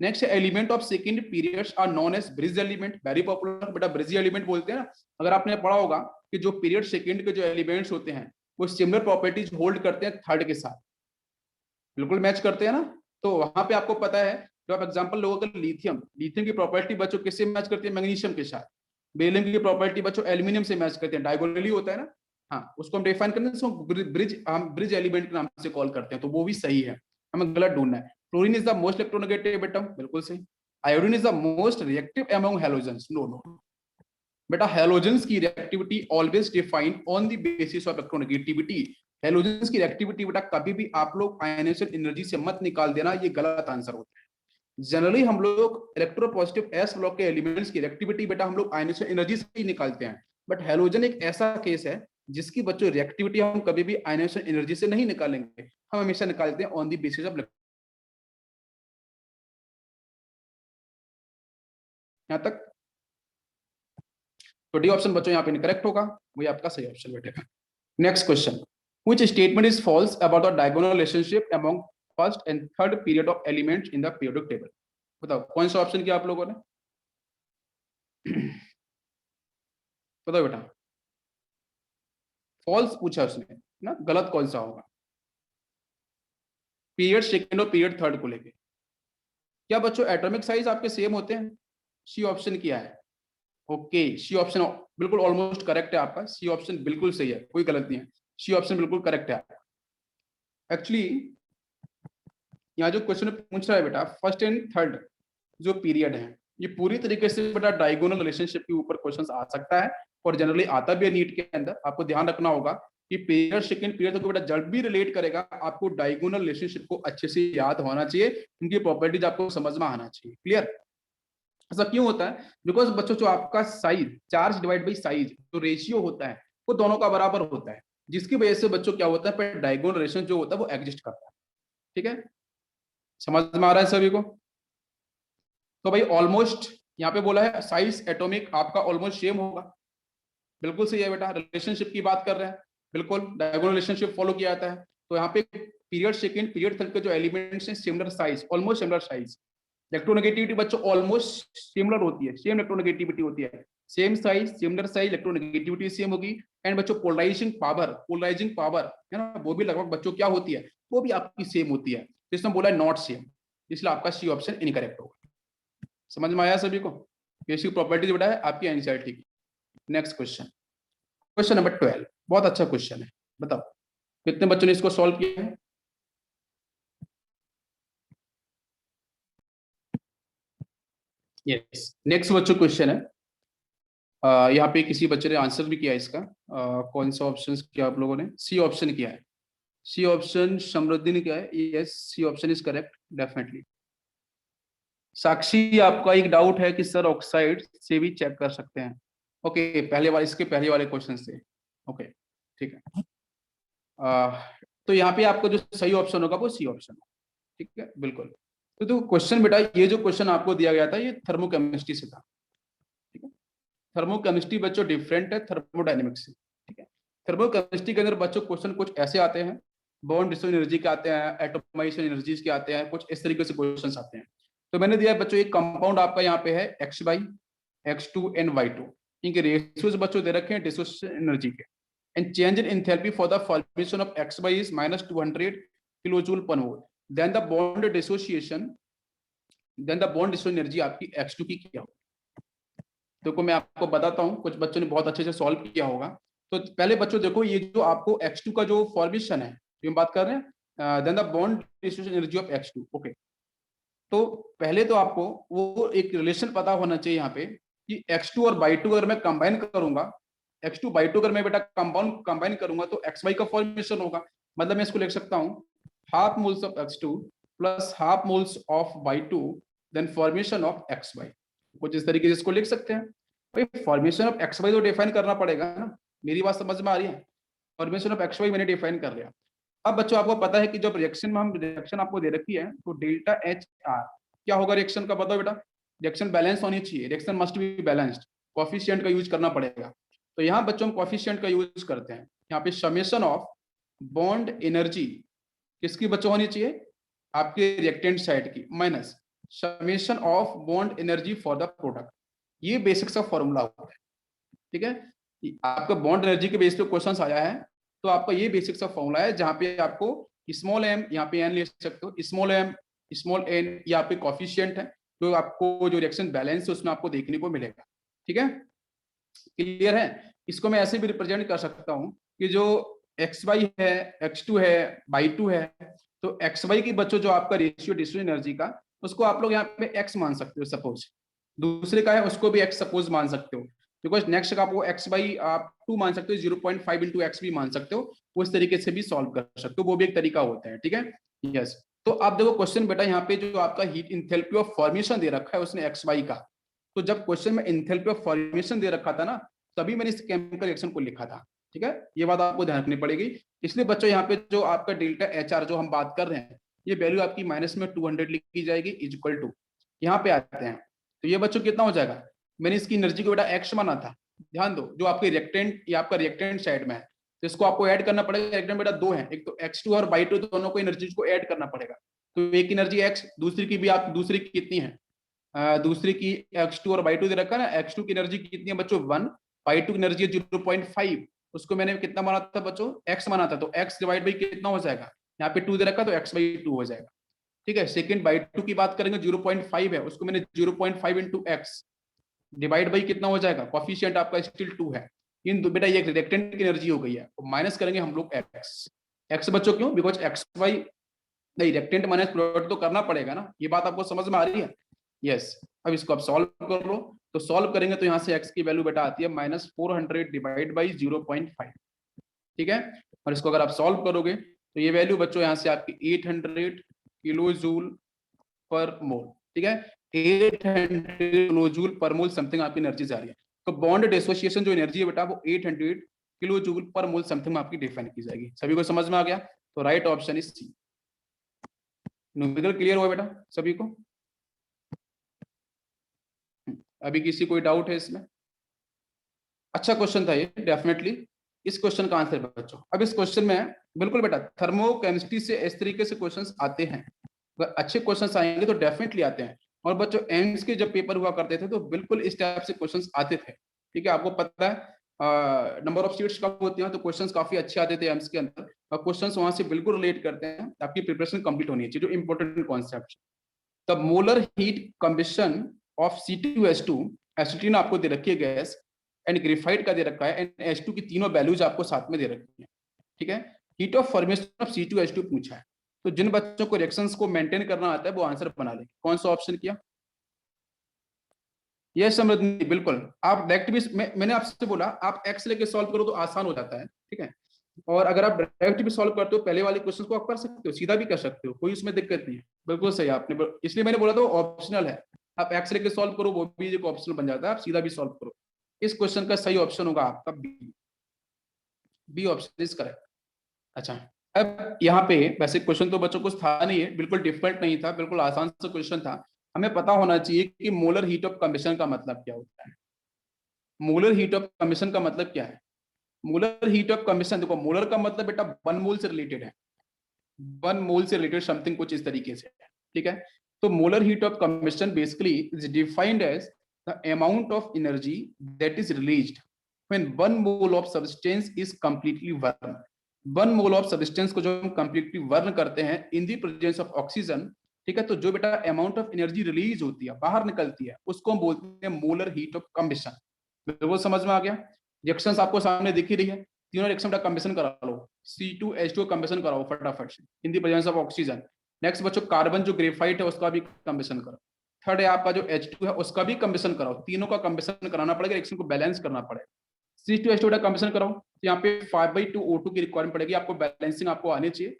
Next, element of second periods are known as bridge element, very popular बेटा, ब्रिज एलिमेंट बोलते हैं ना। अगर आपने पढ़ा होगा कि जो पीरियड सेकंड के जो एलिमेंट्स होते हैं वो सिमिलर प्रॉपर्टीज होल्ड करते हैं थर्ड के साथ, बिल्कुल मैच करते हैं ना। तो वहां पे आपको पता है, जो आप एग्जांपल लोगों का लिथियम, लिथियम की प्रॉपर्टी बच्चों किससे मैच करती है? मैग्नीशियम के साथ। बेरिलियम की प्रॉपर्टी बच्चों एल्यूमिनियम से मैच करते हैं, डायगोनली होता है ना। हाँ, उसको हम डिफाइन करते हैं, उसको ब्रिज, हम ब्रिज एलिमेंट के नाम से कॉल करते हैं, तो वो भी सही है, हमें गलत ढूंढना है। Chlorine is the most electronegative atom, बिल्कुल सही। Iodine is the most reactive among halogens, no no बेटा, हैलोजेंस की reactivity always defined on the basis of electronegativity. Halogens की रिएक्टिविटी बेटा कभी भी आप लोग आयनाइजेशन एनर्जी से मत निकाल देना, ये गलत आंसर होता है। जनरली हम लोग इलेक्ट्रोपॉजिटिव एस ब्लॉक के एलिमेंट्स की रिएक्टिविटी बेटा हम लोग आयनाइजेशन एनर्जी से ही निकालते हैं, बट हैलोजन एक ऐसा केस है जिसकी बच्चों रिएक्टिविटी हम कभी भी आयनाइजेशन एनर्जी से नहीं निकालेंगे, हम हमेशा निकालते हैं ऑन द बेसिस ऑफ। यहां तक तो डी ऑप्शन बच्चों यहाँ पे इनकरेक्ट होगा, वही आपका सही ऑप्शन बैठेगा। Next question, which statement is false about the diagonal relationship among first and third period of elements in the periodic table? बताओ कौन सा ऑप्शन किया आप लोगों ने? बताओ बेटा, फॉल्स पूछा उसने ना, गलत कौन सा होगा पीरियड सेकंड और पीरियड थर्ड को लेके? क्या बच्चों एटॉमिक साइज आपके सेम होते हैं? सी ऑप्शन किया है। ओके, सी ऑप्शन बिल्कुल ऑलमोस्ट करेक्ट है आपका, सी ऑप्शन बिल्कुल सही है, कोई गलत नहीं है, सी ऑप्शन बिल्कुल करेक्ट है। एक्चुअली यहाँ जो क्वेश्चन पूछ रहा है बेटा, फर्स्ट एंड थर्ड जो पीरियड है, ये पूरी तरीके से बेटा डायगोनल रिलेशनशिप के ऊपर क्वेश्चन आ सकता है, और जनरली आता भी है नीट के अंदर। आपको ध्यान रखना होगा कि पीरियड सेकंड पीरियड को बेटा जब भी रिलेट करेगा, आपको डायगोनल रिलेशनशिप को अच्छे से याद होना चाहिए, उनकी प्रॉपर्टीज आपको समझ में आना चाहिए। क्लियर? ऐसा क्यों होता है? बिकॉज बच्चों जो आपका size, charge divide by size जो रेशियो होता है, वो दोनों का बराबर होता है, जिसकी वजह से बच्चों क्या होता है, डायगोनल रिलेशन जो होता है वो एग्जिस्ट करता है। ठीक है, समझ में आ रहा है सभी को? तो भाई ऑलमोस्ट यहाँ पे बोला है साइज एटॉमिक आपका ऑलमोस्ट सेम होगा, बिल्कुल सही है बेटा। रिलेशनशिप की बात कर रहे हैं, बिल्कुल डायगोनल रिलेशनशिप फॉलो किया जाता है। तो यहाँ पे पीरियड सेकंड पीरियड थर्ड के जो एलिमेंट्स हैं similar size, almost similar size. Electronegativity बच्चों ऑलमोस्ट सिमिलर होती है, सेम इलेक्ट्रोनेगेटिविटी होती है, same size similar size, electronegativity same होगी। एंड बच्चों पोलराइजिंग पावर है ना, वो भी लगभग बच्चों क्या होती है, वो भी आपकी सेम होती है। तो इसमें बोला है नॉट सेम, इसलिए आपका सी ऑप्शन इनकरेक्ट होगा। समझ में आया सभी को? बेसिक प्रॉपर्टीज बेटा है आपकी एनसीईआरटी की। नेक्स्ट क्वेश्चन, क्वेश्चन नंबर 12, बहुत अच्छा क्वेश्चन है, बताओ कितने बच्चों ने इसको सॉल्व किया है? यस, नेक्स्ट बच्चों क्वेश्चन है, यहाँ पे किसी बच्चे ने आंसर भी किया इसका। कौन सा ऑप्शन किया आप लोगों ने? सी ऑप्शन किया है, सी ऑप्शन समृद्धि ने किया है। Yes, C option is correct definitely. Sakshi, आपका एक डाउट है कि सर ऑक्साइड से भी चेक कर सकते हैं। ओके, पहले वाले, इसके पहले वाले क्वेश्चन से। ओके ठीक है। तो यहाँ पे आपको जो सही ऑप्शन होगा वो सी ऑप्शन है। ठीक है, बिल्कुल। तो क्वेश्चन बेटा, ये जो क्वेश्चन आपको दिया गया था ये थर्मोकेमिस्ट्री से था। ठीक है, थर्मोकेमिस्ट्री बच्चों डिफरेंट है थर्मोडायनेमिक्स से। ठीक है, थर्मोकेमिस्ट्री के अंदर बच्चों क्वेश्चन कुछ ऐसे आते हैं, बॉन्ड डिस्ट्रीब्यूशन एनर्जी के आते हैं, एटोमाइजेशन एनर्जीज के आते हैं, कुछ इस तरीके से क्वेश्चन आते हैं। तो मैंने दिया बच्चों एक कंपाउंड आपका यहाँ पे है x by X2 and Y2, इनके रेशियोज बच्चों दे रखे हैं डिसोसिएशन एनर्जी के। And change in enthalpy for the formation of X Y is -200 kilo joule per mole, then the bond dissociation energy आपकी X2 की क्या हो। देखो मैं आपको बताता हूँ, कुछ बच्चों ने बहुत अच्छे से सॉल्व किया होगा। तो पहले बच्चों देखो, ये जो आपको X2 का जो फॉर्मेशन है जो हम बात कर रहे हैं, then the bond dissociation energy of X2। Okay, तो पहले तो आपको वो एक रिलेशन पता होना चाहिए यहाँ पे कि X2 और Y2 अगर मैं कंबाइन करूंगा, X2 Y2 अगर मैं बेटा कंपाउंड कंबाइन करूंगा तो XY का फॉर्मेशन होगा। मतलब मैं इसको लिख सकता हूँ half moles of X2 plus half moles of Y2 then formation of XY। कुछ इस तरीके से इसको लिख सकते हैं। भाई फॉर्मेशन ऑफ XY तो डिफाइन करना पड़ेगा ना, मेरी बात समझ में आ रही है? फॉर्मेशन ऑफ XY मैंने डिफाइन कर लिया। अब बच्चों आपको पता है कि जब रिएक्शन में हम रिएक्शन आपको दे रखी है तो डेल्टा एच आर क्या होगा रिएक्शन का, बताओ बेटा? रिएक्शन बैलेंस होनी चाहिए, reaction must be balanced, coefficient का यूज करना पड़ेगा। तो यहाँ बच्चों हम कोफिशिएंट का यूज करते हैं। यहाँ पे समेशन ऑफ बॉन्ड एनर्जी किसकी बच्चों होनी चाहिए, आपके रिएक्टेंट साइड की, minus summation of bond energy for the product. ये बेसिक सा फॉर्मूला होता है। ठीक है, आपका बॉन्ड एनर्जी के बेस पे क्वेश्चन आया है, तो आपका ये बेसिक सा फॉर्मूला है जहां पे आपको स्मॉल एम, यहाँ पे एन ले सकते हो, स्मॉल एम स्मॉल एन, ये आपके कॉफिशिएंट है जो आपको जो रिएक्शन बैलेंस है उसमें आपको देखने को मिलेगा। ठीक है, क्लियर है? इसको मैं ऐसे भी रिप्रेजेंट कर सकता हूँ कि जो एक्स वाई है, X2 है, Y2 है, तो एक्स वाई की बच्चों जो आपका रेशियो डिस्ट्रीब्यूशन एनर्जी का, उसको आप लोग यहाँ पे एक्स मान सकते हो सपोज, दूसरे का है उसको भी एक्स सपोज मान सकते हो, बिकॉज नेक्स्ट का आपको एक्स बाई आप 2 मान सकते हो, 0.5 इंटू एक्स भी मान सकते हो, उस तरीके से भी सॉल्व कर सकते हो, वो भी एक तरीका होता है। ठीक है, यस। तो आप देखो क्वेश्चन बेटा, यहाँ पे जो आपका हीट इंथैल्पी ऑफ फॉर्मेशन दे रखा है उसने एक्स वाई का, तो जब क्वेश्चन में इंथैल्पी ऑफ फॉर्मेशन दे रखा था ना, तभी मैंने इस केमिकल रिएक्शन को लिखा था। ठीक है, ये बात आपको ध्यान रखनी पड़ेगी। इसलिए बच्चों यहाँ पे जो आपका डेल्टा एच आर जो हम बात कर रहे हैं, ये वैल्यू आपकी माइनस में 200 लिखी जाएगी इज इक्वल टू, यहाँ पे आते हैं तो ये बच्चों कितना हो जाएगा, मैंने इसकी एनर्जी को बेटा एक्स माना था, ध्यान दो, जो आपके रिएक्टेंट या आपका रिएक्टेंट साइड में है, तो इसको आपको ऐड करना पड़ेगा। रिएक्टेंट बेटा दो है, एक तो X2 और Y2, दोनों को एनर्जी को ऐड करना पड़ेगा। तो एक एनर्जी X, दूसरी की भी आप, दूसरी की कितनी है, दूसरी की X2 और Y2 दे रखा है ना। X2 की एनर्जी कितनी है बच्चों 1, Y2 की एनर्जी 0.5, उसको मैंने कितना माना था बच्चों, X माना था, तो X डिवाइड बाई कितना हो जाएगा, यहाँ पे 2 दे रखा, तो X/2 हो जाएगा। ठीक है, सेकंड Y2 की बात करेंगे, 0.5 है, उसको मैंने 0.5 इंटू एक्स डिवाइड बाई कितना हो जाएगा, कॉफिशिएंट आपका स्टिल 2 है। इन दो बेटा ये रिएक्टेंट की एनर्जी हो गई है, तो माइनस करेंगे हम लोग एक्स। एक्स बच्चों क्यों, बिकॉज एक्स वाई, नहीं रिएक्टेंट माइनस प्रोडक्ट तो करना पड़ेगा ना, ये बात आपको समझ में आ रही है। यस, अब इसको आप सॉल्व कर लो, तो सॉल्व करेंगे तो यहाँ से एक्स की वैल्यू बेटा आती है -400 डिवाइड बाई 0.5। ठीक है, और इसको अगर आप सॉल्व करोगे तो ये वैल्यू बच्चों यहाँ से आपकी 800 किलो जूल पर मोल। ठीक है, 800 किलो जूल पर मोल समथिंग आपकी एनर्जी जा रही है। तो बॉन्ड डिसोसिएशन जो एनर्जी है बेटा वो 800 किलो जूल पर मोल समथिंग में आपकी डिफाइन की जाएगी। सभी को समझ में आ गया, तो right option is C. Numerical clear हुआ बेटा सभी को? अभी किसी कोई डाउट है इसमें? अच्छा क्वेश्चन था ये डेफिनेटली। इस क्वेश्चन का आंसर बच्चों, अब इस क्वेश्चन में बिल्कुल बेटा थर्मोकेमिस्ट्री से इस तरीके से क्वेश्चंस आते हैं, अगर अच्छे क्वेश्चंस आएंगे तो डेफिनेटली आते हैं। और बच्चों एम्स के जब पेपर हुआ करते थे तो बिल्कुल इस टाइप से क्वेश्चंस आते थे। ठीक है, आपको पता है नंबर ऑफ सीट्स कम होती हैं तो क्वेश्चंस काफी अच्छे आते थे एम्स के अंदर, और क्वेश्चंस वहां से बिल्कुल रिलेट करते हैं, आपकी प्रिपरेशन कंप्लीट होनी चाहिए। जो important concept, the molar heat combustion of C2H2, एसिटिन आपको दे रखी है गैस, एंड ग्रेफाइट का दे रखा है, एंड H2 की तीनों वैल्यूज आपको साथ में दे रखी है। ठीक है, heat of formation of C2H2 पूछा है, तो जिन बच्चों को रिएक्शंस को मेंटेन करना आता है वो आंसर बना लेंगे। कौन सा ऑप्शन किया? ये समृद्धि, बिल्कुल। आप डायरेक्ट भी मैंने आपसे बोला आप एक्स लेके सॉल्व करो तो आसान हो जाता है। ठीक है, और अगर आप डायरेक्ट भी सॉल्व करते हो पहले वाले क्वेश्चन को आप कर सकते हो, सीधा भी कर सकते हो, कोई उसमें दिक्कत नहीं है। बिल्कुल सही आपने, इसलिए मैंने बोला था ऑप्शनल है। आप एक्स लेके सॉल्व करो वो भी एक ऑप्शनल बन जाता है, आप सीधा भी सॉल्व करो। इस क्वेश्चन का सही ऑप्शन होगा आपका B. B option is correct. अच्छा, अब यहाँ पे वैसे क्वेश्चन तो बच्चों कुछ था नहीं है, बिल्कुल डिफिकल्ट नहीं था, बिल्कुल आसान सा क्वेश्चन था। हमें पता होना चाहिए कि मोलर हीट ऑफ कंबशन का मतलब क्या होता है। मोलर हीट ऑफ कंबशन का मतलब क्या है? मोलर हीट ऑफ कंबशन, देखो मोलर का मतलब बेटा 1 मोल से रिलेटेड है, 1 मोल से रिलेटेड समथिंग कुछ इस तरीके से है। ठीक है, तो molar heat of combustion basically is defined as the amount of energy that is released when 1 mole of substance is completely burn. 1 mole of substance को जो हम कंप्लीटली बर्न करते हैं in the presence of oxygen, ठीक है, तो जो बेटा अमाउंट ऑफ एनर्जी रिलीज होती है, बाहर निकलती है, उसको हम बोलते हैं मोलर हीट ऑफ कंबशन। बिल्कुल समझ में आ गया? रिएक्शंस आपको सामने दिख ही रही है, तीनों रिएक्शन का कंबशन करा लो। C2H2 कंबशन कराओ फटाफट से इन the presence of oxygen. Next बच्चों कार्बन जो ग्रेफाइट है उसका भी कंबशन करो। थर्ड है आपका जो H2 है उसका भी कंबशन कराओ, तीनों का कंबशन कराना पड़ेगा, रिएक्शन को बैलेंस करना पड़ेगा। C2H2 का कंबशन कराओ तो यहाँ पे 5/2 O2 की रिक्वायरमेंट पड़ेगी आपको, बैलेंसिंग आपको आनी चाहिए।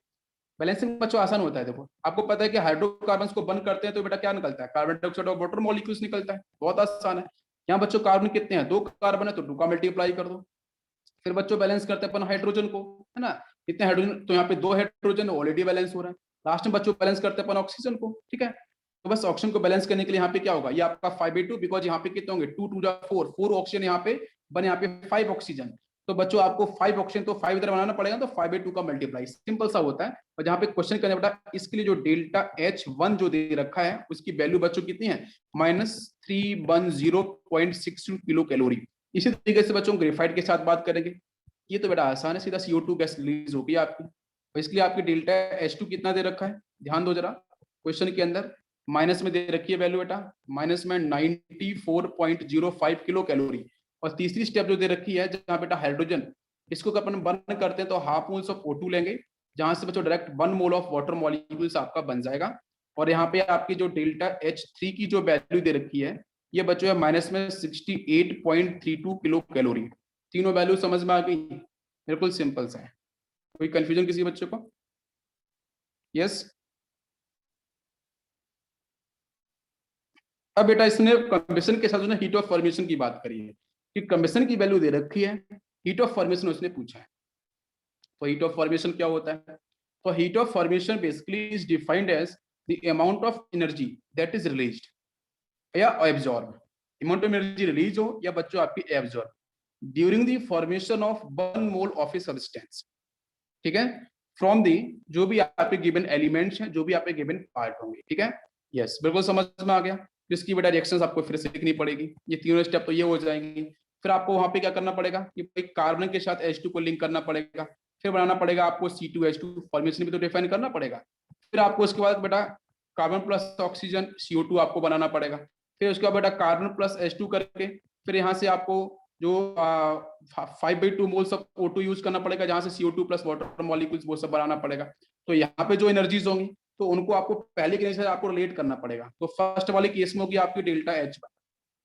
बैलेंसिंग बच्चों आसान होता है, देखो आपको पता है कि हाइड्रोकार्बन को बंद करते हैं तो बेटा क्या निकलता है, कार्बन डाइऑक्साइड और वाटर मॉलिक्यूल्स निकलता है, बहुत आसान है। यहाँ बच्चों कार्बन कितने हैं, 2 कार्बन है तो 2 का मल्टीप्लाई कर दो। फिर बच्चों बैलेंस करते हैं अपन हाइड्रोजन को, है ना, कितने हाइड्रोजन, तो यहाँ पे 2 हाइड्रोजन ऑलरेडी बैलेंस हो रहा है। लास्ट में बच्चों बैलेंस करते हैं अपन ऑक्सीजन को। ठीक है, तो बस ऑक्सीजन को बैलेंस करने के लिए यहाँ पे क्या होगा, ये आपका 5/2, बिकॉज यहाँ पे कितने होंगे 2 2 जा 4, 4 ऑक्सीजन यहाँ पे बने, यहाँ पे 5 ऑक्सीजन। तो बच्चों आपको 5 ऑक्सीजन तो 5 इधर बनाना पड़ेगा, तो 5/2 का मल्टीप्लाई, सिंपल सा होता है। और जहाँ पे क्वेश्चन करने बेटा इसके लिए जो डेल्टा H1 जो दे रखा है उसकी वैल्यू बच्चों कितनी है, -310.62 किलो कैलोरी। इसी तरीके से बच्चों ग्रेफाइट के साथ बात करेंगे, ये तो बेटा आसान है, सीधा CO2 गैस रिलीज होगी आपकी। और इसलिए आपकी डेल्टा H2 कितना दे रखा है, ध्यान दो जरा क्वेश्चन के अंदर, माइनस में दे रखी है वैल्यू बेटा, माइनस में 94.05 किलो कैलोरी। और तीसरी स्टेप जो दे रखी है जहाँ बेटा हाइड्रोजन, इसको अपन बर्न करते हैं तो हाफ मोल्स ऑफ O2 लेंगे, जहां से बच्चों direct 1 mole of water molecules आपका बन जाएगा। और यहाँ पे आपकी जो डेल्टा H3 की जो वैल्यू दे रखी है ये बच्चों है माइनस में 68.32 किलो कैलोरी। तीनों वैल्यू समझ में आ गई? बिल्कुल सिंपल सा है, कोई कंफ्यूजन किसी बच्चे को? यस। अब बेटा इसने कंबशन के साथ उसने हीट ऑफ फॉर्मेशन की बात करी है कि कंबशन की वैल्यू दे रखी है, हीट ऑफ फॉर्मेशन उसने पूछा है। तो हीट ऑफ फॉर्मेशन क्या होता है? तो heat of formation basically is defined as the amount of energy that is released या absorb, amount of energy release हो या बच्चों आपकी absorb. During the formation of 1 mole of a substance, ठीक है, फ्रॉम दी जो भी आपके गिवन एलिमेंट्स हैं, जो भी आपके गिवन पार्ट होंगे, ठीक है। यस, बिल्कुल समझ में आ गया। इसकी बेटा रिएक्शंस आपको फिर से लिखनी पड़ेगी, ये तीनों स्टेप तो ये हो जाएंगी। फिर आपको वहां पे क्या करना पड़ेगा कि कार्बन के साथ H2 को लिंक करना पड़ेगा, फिर बनाना पड़ेगा आपको C2H2 फॉर्मेशन भी तो डिफाइन करना पड़ेगा। फिर आपको उसके बाद बेटा कार्बन प्लस ऑक्सीजन CO2 आपको बनाना पड़ेगा। फिर उसके बाद बेटा कार्बन प्लस H2 करके फिर यहाँ से आपको जो 5/2 मोल्स ऑफ O2 यूज करना पड़ेगा, जहां से CO2 प्लस वाटर मॉलिक्यूल्स वो सब बनाना पड़ेगा। तो यहाँ पे जो एनर्जीज होंगी तो उनको आपको पहले के से आपको रिलेट करना पड़ेगा। तो फर्स्ट वाले केस में होगी आपकी डेल्टा H,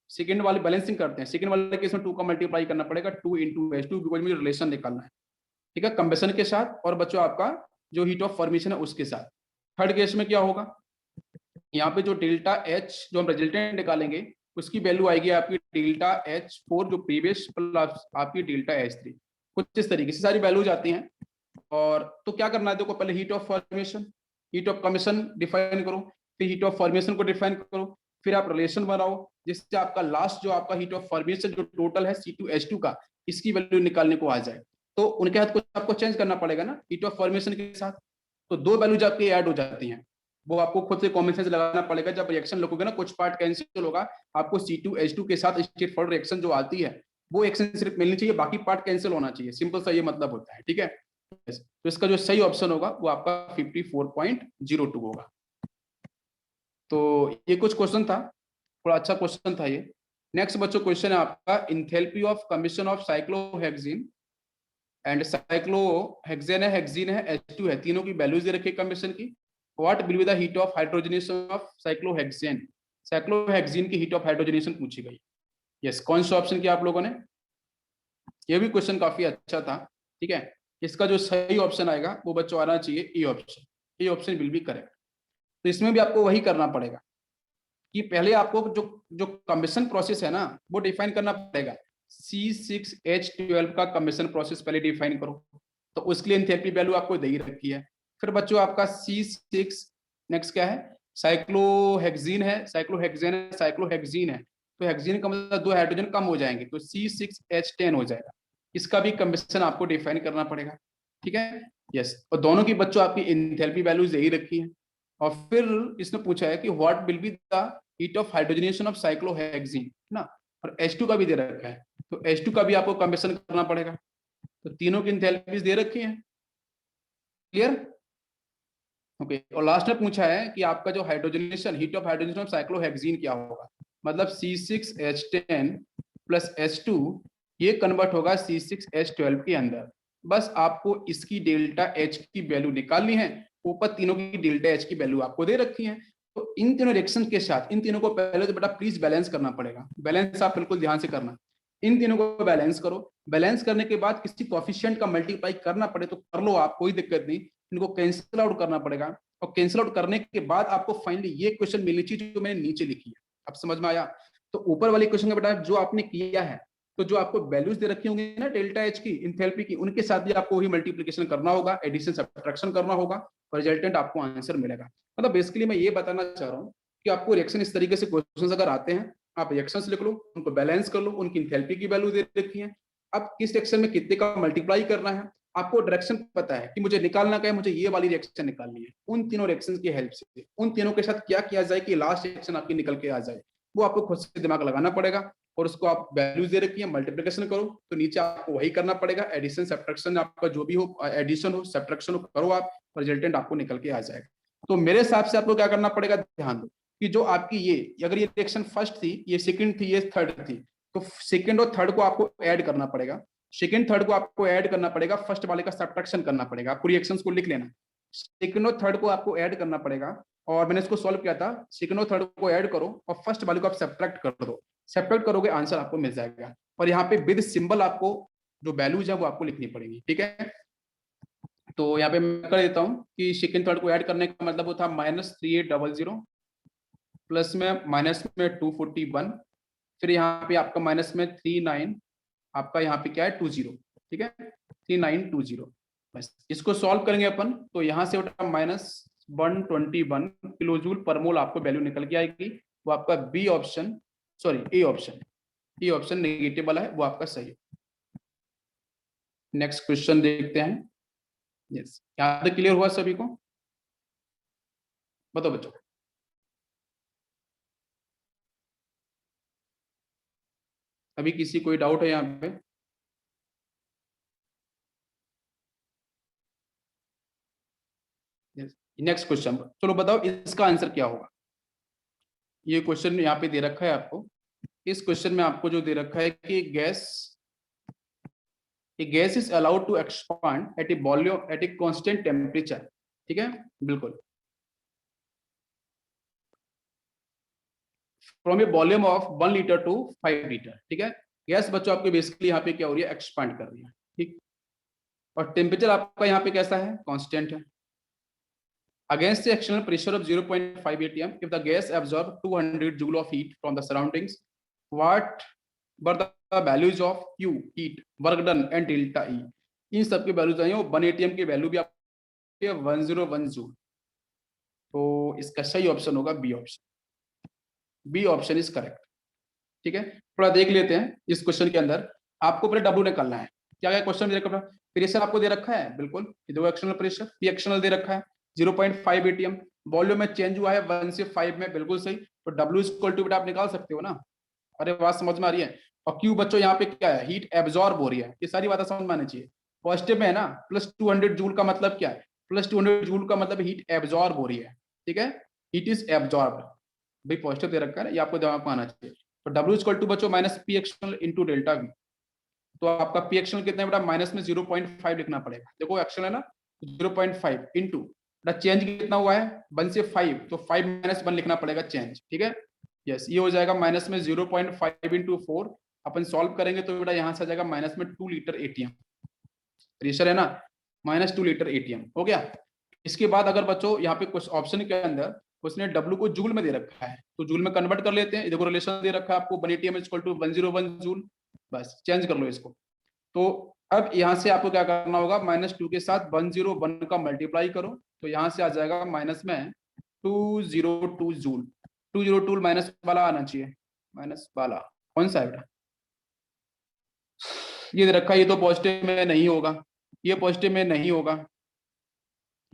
सेकंड वाले बैलेंसिंग करते हैं, सेकंड वाले केस में 2 का मल्टीप्लाई करना पड़ेगा 2 into H2, बिकॉज मुझे रिलेशन निकालना है, ठीक है, कंबेशन के साथ और बच्चों आपका जो हीट ऑफ फॉर्मेशन है उसके साथ। थर्ड केस में क्या होगा, यहाँ पे जो डेल्टा H जो हम रिजल्टेंट निकालेंगे उसकी वैल्यू आएगी आपकी डेल्टा H4 जो प्रीवियस प्लस आपकी डेल्टा H3, कुछ इस तरीके से सारी वैल्यूज आती हैं। और तो क्या करना है, देखो पहले heat of formation, heat of commission define करो, फिर हीट ऑफ फॉर्मेशन को डिफाइन करो, फिर आप रिलेशन बनाओ जिससे आपका लास्ट जो आपका हीट ऑफ फॉर्मेशन जो टोटल है C2H2 का, इसकी वैल्यू निकालने को आ जाए। तो उनके साथ कुछ आपको चेंज करना पड़ेगा ना हीट ऑफ फॉर्मेशन के साथ, तो 2 वैल्यूज आपकी ऐड हो जाती हैं, वो आपको खुद से कॉमन सेंस लगाना पड़ेगा। जब रिएक्शन लिखोगे ना कुछ पार्ट कैंसिल होगा, आपको C2H2 के साथ स्ट्रेट फॉरवर्ड रिएक्शन जो आती है वो एक्शन सिर्फ मिलनी चाहिए, बाकी पार्ट कैंसिल होना चाहिए, सिंपल सा ये मतलब होता है, ठीक है। तो इसका जो सही ऑप्शन होगा वो आपका 54.02 होगा। तो ये कुछ क्वेश्चन था, थोड़ा अच्छा क्वेश्चन था ये। नेक्स्ट बच्चों क्वेश्चन है आपका enthalpy of commission of cyclohexene and cyclohexane है, हेक्सीन है, H2 है, तीनों की वैल्यूज दे रखी है कमीशन की। What will be the heat of hydrogenation of cyclohexane, cyclohexene की हीट ऑफ हाइड्रोजनेशन पूछी गई। यस, कौन सा ऑप्शन किया आप लोगों ने, ये भी क्वेश्चन काफी अच्छा था, ठीक है। इसका जो सही ऑप्शन आएगा वो बच्चों आना चाहिए ए option, A option will be correct. तो इसमें भी आपको वही करना पड़ेगा कि पहले आपको जो जो कमीशन प्रोसेस है ना वो डिफाइन करना पड़ेगा। C6H12 का कमीशन प्रोसेस पहले डिफाइन करो, तो उसके लिए एंथैल्पी वैल्यू आपको दे ही रखी है। फिर बच्चों आपका C6 नेक्स्ट क्या है, साइक्लोहेक्सीन है, साइक्लोहेक्सेन है, साइक्लोहेक्सीन है, तो हेक्सीन का मतलब 2 हाइड्रोजन कम हो जाएंगे तो C6H10 हो जाएगा, इसका भी कमीशन आपको डिफाइन करना पड़ेगा, ठीक है। यस, और दोनों की बच्चों आपकी एंथैल्पी वैल्यूज यही रखी है। और फिर इसने पूछा है कि what will be the heat of hydrogenation of cyclohexene ना, और H2 का भी दे रखा है, तो H2 का भी आपको कमीशन करना पड़ेगा। तो तीनों की एंथैल्पीज दे रखी हैं, क्लियर, ओके। और लास्ट में पूछा है कि आपका जो hydrogenation heat of hydrogenation of cyclohexene क्या होगा, मतलब C6H10 प्लस H2 ये कन्वर्ट होगा C6H12 के अंदर। बस आपको इसकी डेल्टा H की वैल्यू निकालनी है, ऊपर तीनों की डेल्टा H की वैल्यू आपको दे रखी है। तो इन तीनों रिएक्शन के साथ इन तीनों को पहले तो बेटा प्लीज बैलेंस करना पड़ेगा, बैलेंस आप बिल्कुल ध्यान से करना, इन तीनों को बैलेंस करो, बैलेंस करने के बाद किसी कोफिशिएंट का मल्टीप्लाई करना पड़े तो कर लो आप, कोई दिक्कत नहीं, इनको कैंसिल आउट करना पड़ेगा। और कैंसिल आउट करने के बाद आपको फाइनली ये क्वेश्चन मिलनी चाहिए जो मैंने नीचे लिखी है, अब समझ में आया। तो ऊपर वाले क्वेश्चन का बेटा जो आपने किया है, तो जो आपको वैल्यूज दे रखी होंगी ना डेल्टा H की, इंथैल्पी की, उनके साथ भी आपको वही मल्टीप्लिकेशन करना होगा, एडिशन सब्ट्रैक्शन करना होगा, और रिजल्टेंट आपको आंसर मिलेगा। मतलब बेसिकली मैं ये बताना चाह रहा हूँ कि आपको रिएक्शन इस तरीके से क्वेश्चंस अगर आते हैं, आप रिएक्शंस लिख लो, उनको बैलेंस कर लो, उनकी इंथैल्पी की वैल्यू दे रखी है, अब किस रिएक्शन में कितने का मल्टीप्लाई करना है, आपको डायरेक्शन पता है कि मुझे निकालना क्या है, मुझे ये वाली रिएक्शन निकालनी है। उन तीनों रिएक्शंस की हेल्प से उन तीनों के साथ क्या किया जाए कि लास्ट रिएक्शन आपकी निकल के आ जाए, वो आपको खुद से दिमाग लगाना पड़ेगा। और उसको आप वैल्यूज दे रखी है, मल्टीप्लिकेशन करो तो नीचे आपको वही करना पड़ेगा, एडिशन सब्ट्रैक्शन आपका जो भी हो, एडिशन हो सब्ट्रैक्शन हो, करो आप, रिजल्टेंट आपको निकल के आ जाएगा। तो मेरे हिसाब से आपको क्या करना पड़ेगा, ध्यान दो कि जो आपकी ये अगर ये रिएक्शन फर्स्ट थी, ये सेकंड थी, ये थर्ड थी, तो सेकंड और थर्ड को आपको ऐड करना पड़ेगा, सेकंड थर्ड को आपको ऐड करना पड़ेगा, फर्स्ट वाले का सब्ट्रैक्शन करना पड़ेगा। आपको रिएक्शंस को लिख लेना, सेकंड और थर्ड को आपको ऐड करना पड़ेगा, और मैंने इसको सॉल्व किया था, सेकंड और थर्ड को ऐड करो और फर्स्ट वाले को आप सब्ट्रैक्ट कर दो, सब्ट्रैक्ट करोगे आंसर आपको मिल जाएगा। और यहाँ पे विद सिंबल आपको जो वैल्यूज है वो आपको लिखनी पड़ेगी, ठीक है। तो यहाँ पे मैं कर देता हूँ कि सेकंड थर्ड को ऐड करने का मतलब वो था -3800 प्लस में माइनस में 241, फिर यहाँ पे आपका माइनस में 39, आपका यहाँ पे क्या है 20, ठीक है 3920। बस इसको सॉल्व करेंगे अपन, तो यहाँ से उठा -121 किलो जूल पर मोल आपको वैल्यू निकल के आएगी, वो आपका B option, sorry A option, A option negative वाला है वो आपका सही है। नेक्स्ट क्वेश्चन देखते हैं। यस, यहाँ तक क्लियर हुआ सभी को? बताओ बच्चों। अभी किसी कोई डाउट है यहाँ पे? नेक्स्ट क्वेश्चन, चलो बताओ इसका आंसर क्या होगा। ये क्वेश्चन यहाँ पे दे रखा है आपको। इस क्वेश्चन में आपको जो दे रखा है कि gas is allowed to expand at a volume at a constant temperature. ठीक है, बिल्कुल, from a volume of 1 litre to 5 litre. ठीक है, गैस बच्चों आपके बेसिकली यहाँ पे क्या हो रही है, एक्सपांड कर रही है। ठीक, और टेम्परेचर आपका यहाँ पे कैसा है, कांस्टेंट है। Against the external pressure of 0.5 atm, if the gas absorbed 200 joule of heat from the surroundings, what were the values of Q, heat, work done and delta E? इन सब के वैल्यूज आई 1 atm की value भी आपके 101 joule. तो इसका सही ऑप्शन होगा B option. B option is correct. ठीक है, थोड़ा देख लेते हैं इस क्वेश्चन के अंदर। आपको पहले डब्ल्यू निकालना है। क्या क्या क्वेश्चन दे रखा है? प्रेशर आपको दे रखा है, बिल्कुल, दो एक्सटर्नल प्रेशर, पी एक्सटर्नल दे रखा है 0.5 एटीएम, वॉल्यूम में चेंज हुआ है 1 से 5 में, बिल्कुल सही। तो डब्ल्यू इक्वल टू बेटा आप निकाल सकते हो ना। अरे बात समझ में आ रही है? और क्यू बच्चों यहाँ पे क्या है, हीट एब्जॉर्ब हो रही है। ये सारी बातें समझ में आनी चाहिए। पॉजिटिव में है ना, प्लस 200 जूल का मतलब क्या है, प्लस 200 जूल का मतलब हीट एब्जॉर्ब हो रही है। ठीक है, हीट इज एब्जॉर्ब, भाई पॉजिटिव दे रखा है, ये आपको दिमाग में आना चाहिए। तो डब्ल्यू इक्वल टू बच्चों minus P external into delta we. तो आपका पी एक्सटर्नल कितना है बेटा, माइनस में 0.5 लिखना पड़ेगा। देखो एक्सटर्नल है ना, 0.5 इंटू चेंज कितना हुआ है 1 से 5, तो 5 माइनस 1 लिखना पड़ेगा चेंज। ठीक है, यस, ये हो जाएगा माइनस में 0.5 इंटू 4। अपन सॉल्व करेंगे तो बेटा यहाँ से आ जाएगा माइनस में 2 लीटर एटीएम। प्रेशर है ना, माइनस 2 लीटर एटीएम हो गया। इसके बाद अगर बच्चों यहाँ पे कुछ ऑप्शन के अंदर उसने डब्ल्यू को जूल में दे रखा है, तो जूल में कन्वर्ट कर लेते हैं। देखो रिलेशन दे रखा है आपको 1 एटीएम इक्वल टू 101 जूल, बस चेंज कर लो इसको। तो अब यहाँ से आपको क्या करना होगा, -2 के साथ 101 का मल्टीप्लाई करो, तो यहाँ से आ जाएगा माइनस में 202 जूल। 202 माइनस वाला आना चाहिए, माइनस वाला कौन सा है बेटा, ये दे रखा है, ये तो पॉजिटिव में नहीं होगा, ये पॉजिटिव में नहीं होगा।